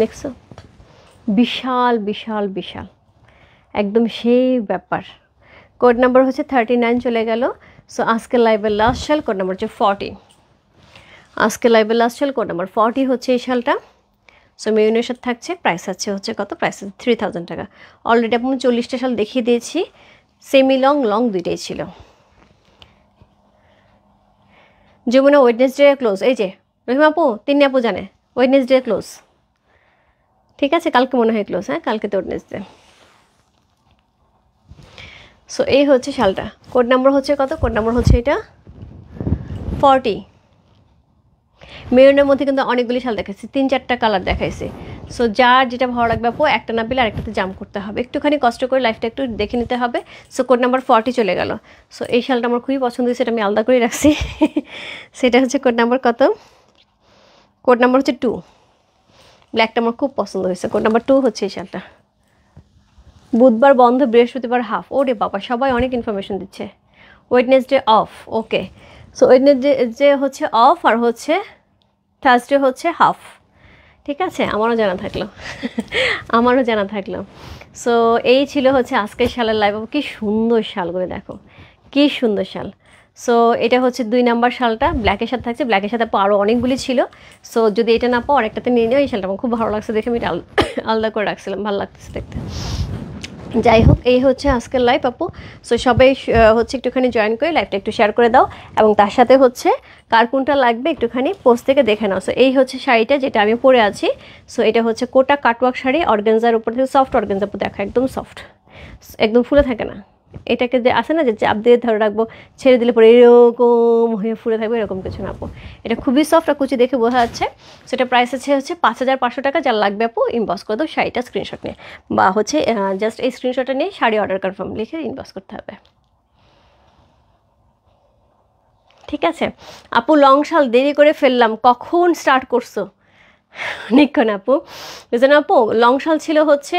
দেখছো? বিশাল বিশাল বিশাল, একদম সেই ব্যাপার। কোড নাম্বার হচ্ছে 39 চলে গেল। সো আজকে লাইভের লাস্ট শাল, কোড নাম্বার হচ্ছে 40। আজকে লাইভের লাস্ট শাল কোড নাম্বার 40 হচ্ছে এই শালটা। সো মেরুনের সাথে থাকছে। প্রাইস আছে হচ্ছে কত? প্রাইস আছে 3000 টাকা। অলরেডি আপনি 40টা শাল দেখিয়ে দিয়েছি, সেমি লং লং দুইটাই ছিল। Jamuna Wednesday close. এই যে রহিমা আপু, তিন্নি আপু জানে ওয়েডনেসডে ক্লোজ। ঠিক আছে, কালকে মনে হয় ক্লোজ। হ্যাঁ, কালকে তো ওয়েডনেসডে। সো এই হচ্ছে শালটা। কোড নাম্বার হচ্ছে কত? কোড নাম্বার হচ্ছে এটা 40। মেরুনের মধ্যে কিন্তু অনেকগুলি শাল দেখাইছি, 3-4টা কালার দেখাইছি। সো যার যেটা ভালো লাগবে আপু, একটা না পেলে আরেকটাতে জাম্প করতে হবে, একটুখানি কষ্ট করে লাইফটা একটু দেখে নিতে হবে। সো কোড নাম্বার 40 চলে গেল। সো এই শালটা আমার খুবই পছন্দ হয়েছে, এটা আমি আলাদা করে রাখছি। সেটা হচ্ছে কোড নাম্বার কত? কোড নাম্বার হচ্ছে 2। ব্ল্যাকটা আমার খুব পছন্দ হয়েছে। কোড নাম্বার 2 হচ্ছে এই শালটা। বুধবার বন্ধ, বৃহস্পতিবার হাফ। ওরে বাবা, সবাই অনেক ইনফরমেশন দিচ্ছে। Wednesday of, okay. So Wednesday হচ্ছে অফ, আর হচ্ছে থার্সডে হচ্ছে হাফ। ঠিক আছে, আমারও জানা থাকলো। আমারও জানা থাকলো। সো এই ছিল হচ্ছে আজকের শালের লাইভ। কি সুন্দর শালগুলো দেখো, কি সুন্দর শাল। সো এটা হচ্ছে 2 নাম্বার শালটা, ব্ল্যাকের সাথে থাকছে। ব্ল্যাকের সাথে আরও অনেকগুলি ছিল। সো যদি এটা না পাও আরেকটাতে নিয়ে নিও। এই শালটা আমার খুব ভালো লাগছে দেখে, আমি এটা আলাদা করে রাখছিলাম, ভালো লাগতেছে দেখতে। যাই হোক, এই হচ্ছে আজকের লাইভ আপু। সো সবাই হচ্ছে একটুখানি জয়েন করে লাইভটা একটু শেয়ার করে দাও, এবং তার সাথে হচ্ছে কার কোনটা লাগবে একটুখানি পোস্ট থেকে দেখে নাও। সো এই হচ্ছে শাড়িটা যেটা আমি পরে আছি। সো এটা হচ্ছে কোটা কাটওয়ার্ক শাড়ি, অর্গানজার উপর থেকে সফট অর্গানজা। দেখো একদম সফট, একদম ফুলে থাকে না। এটাকে যে আসে না যে চাপ দিয়ে ধরে রাখবো, ছেড়ে দিলে পরে এরকম হয়ে ফুলে থাকবে, এরকম কিছু না আপু। এটা খুবই সফট, আর কুচি দেখে বোঝা যাচ্ছে। সেটা প্রাইস আছে হচ্ছে 5500 টাকা। যার লাগবে আপু ইনবক্স করে দাও শাড়িটা স্ক্রিনশট নিয়ে, বা হচ্ছে জাস্ট এই স্ক্রিনশটটা নিয়ে শাড়ি অর্ডার কনফার্ম লিখে ইনবক্স করতে হবে। ঠিক আছে আপু, লং শাল দেরি করে ফেললাম, কখন স্টার্ট করছো? নিক্ষণ আপু, বুঝলেন আপু, লং শাল ছিল হচ্ছে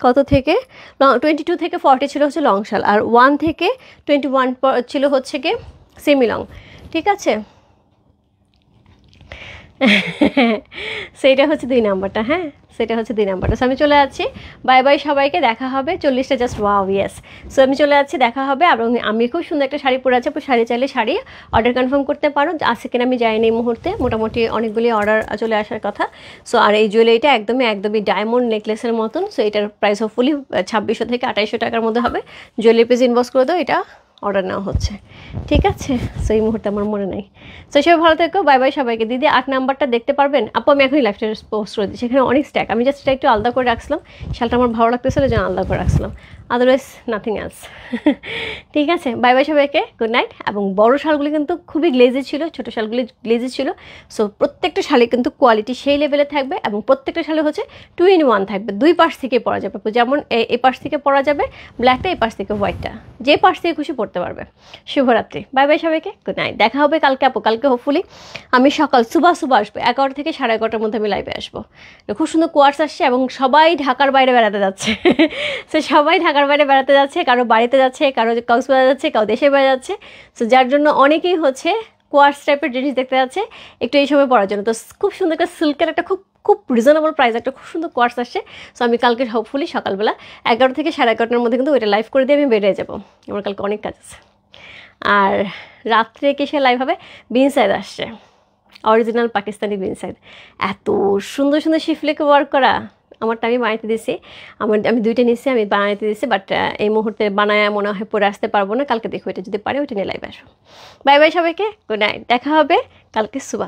কত থেকে? 22 থেকে 40 ছিল হচ্ছে লং শাল, আর 1 থেকে 21 ছিল হচ্ছে কি সেমি লং। ঠিক আছে, সেইটা হচ্ছে 2 নাম্বারটা। হ্যাঁ, সেটা হচ্ছে 2 নাম্বারটা। সো আমি চলে যাচ্ছি, বাই বাই সবাইকে, দেখা হবে 40টা জাস্ট ওয়াও ইয়েস। সো আমি চলে যাচ্ছি, দেখা হবে। এবং আমি খুব সুন্দর একটা শাড়ি পরে আছি, শাড়ি চাইলে শাড়ি অর্ডার কনফার্ম করতে পারো। আছে কিনা আমি যাইনি এই মুহূর্তে, মোটামুটি অনেকগুলি অর্ডার চলে আসার কথা। সো আর এই জুয়েলারিটা একদমই ডায়মন্ড নেকলেসের মতন। সো এটার প্রাইস হোপফুলি 2600 থেকে 2800 টাকার মধ্যে হবে। জুয়েলারি পেজ ইনবক্স করে দাও, এটা অর্ডার নেওয়া হচ্ছে। ঠিক আছে, সো এই মুহূর্তে আমার মনে নেই। সো সবাই ভালো থেকো, বাই বাই সবাইকে। দিদি 8 নাম্বারটা দেখতে পারবেন আপু? আমি এখনই লাইফটা পোস্ট করে দিচ্ছি, এখানে অনেক স্ট্যাক। আমি জাস্ট এটা একটু আলাদা করে রাখছিলাম, শালটা আমার ভালো লাগতেছিল যেন আলাদা করে রাখছিলাম, আদারওয়াইজ নাথিং এলস। ঠিক আছে, বাই বাই সবাইকে, গুড নাইট। এবং বড় শালগুলি কিন্তু খুবই গ্লেজি ছিল, ছোটো শালগুলি গ্লেজি ছিল। সো প্রত্যেকটা শালে কিন্তু কোয়ালিটি সেই লেভেলে থাকবে, এবং প্রত্যেকটা শালে হচ্ছে 2 in 1 থাকবে। 2 পাশ থেকে পরা যাবে, যেমন এই পাশ থেকে পরা যাবে ব্ল্যাকটা, এই পাশ থেকে হোয়াইটটা, যে পাশ থেকে খুশি পড়তে পারবে। শুভরাত্রি, বাই বাই সবাইকে, গুড নাইট। দেখা হবে কালকে আপু। কালকে হোপফুলি আমি সকাল সুবা আসবো, 11 থেকে 11:30 মধ্যে আমি লাইভে আসবো। খুব সুন্দর কোয়ার্স আসছে, এবং সবাই ঢাকার বাইরে বেড়াতে যাচ্ছে। সো সবাই ঢাকার বাইরে বেড়াতে যাচ্ছে, কারো বাড়িতে যাচ্ছে, কারো কক্সবাজার যাচ্ছে, কারো দেশে বেড়ে যাচ্ছে। সো যার জন্য অনেকেই হচ্ছে কোয়ার্স টাইপের জিনিস দেখতে যাচ্ছে একটু এই সময় পড়ার জন্য। তো খুব সুন্দর একটা সিল্কের একটা খুব খুব রিজনেবল প্রাইস একটা খুব সুন্দর কোয়ার্স আসছে। সো আমি কালকে হোপফুলি সকালবেলা 11 থেকে 11:30 মধ্যে কিন্তু ওইটা লাইভ করে দিয়ে আমি বেরিয়ে যাবো। আমার কালকে অনেক কাজ আছে। আর রাত্রে কিসে লাইভ হবে? বিনসাইড আসছে, অরিজিনাল পাকিস্তানি বিনসাইড। এত সুন্দর সুন্দর শিফলেকে ওয়ার্ক করা। আমারটা আমি বানাইতে দিছি, আমি 2টা নিচ্ছি, আমি বানাইতে দিচ্ছি। বাট এই মুহূর্তে বানায় মনে হয় পরে আসতে পারবো না। কালকে দেখো, এটা যদি পারে ওইটা নিয়ে লাইভ আসবো। বাই বাই সবাইকে, গুড নাইট। দেখা হবে কালকে সুবা।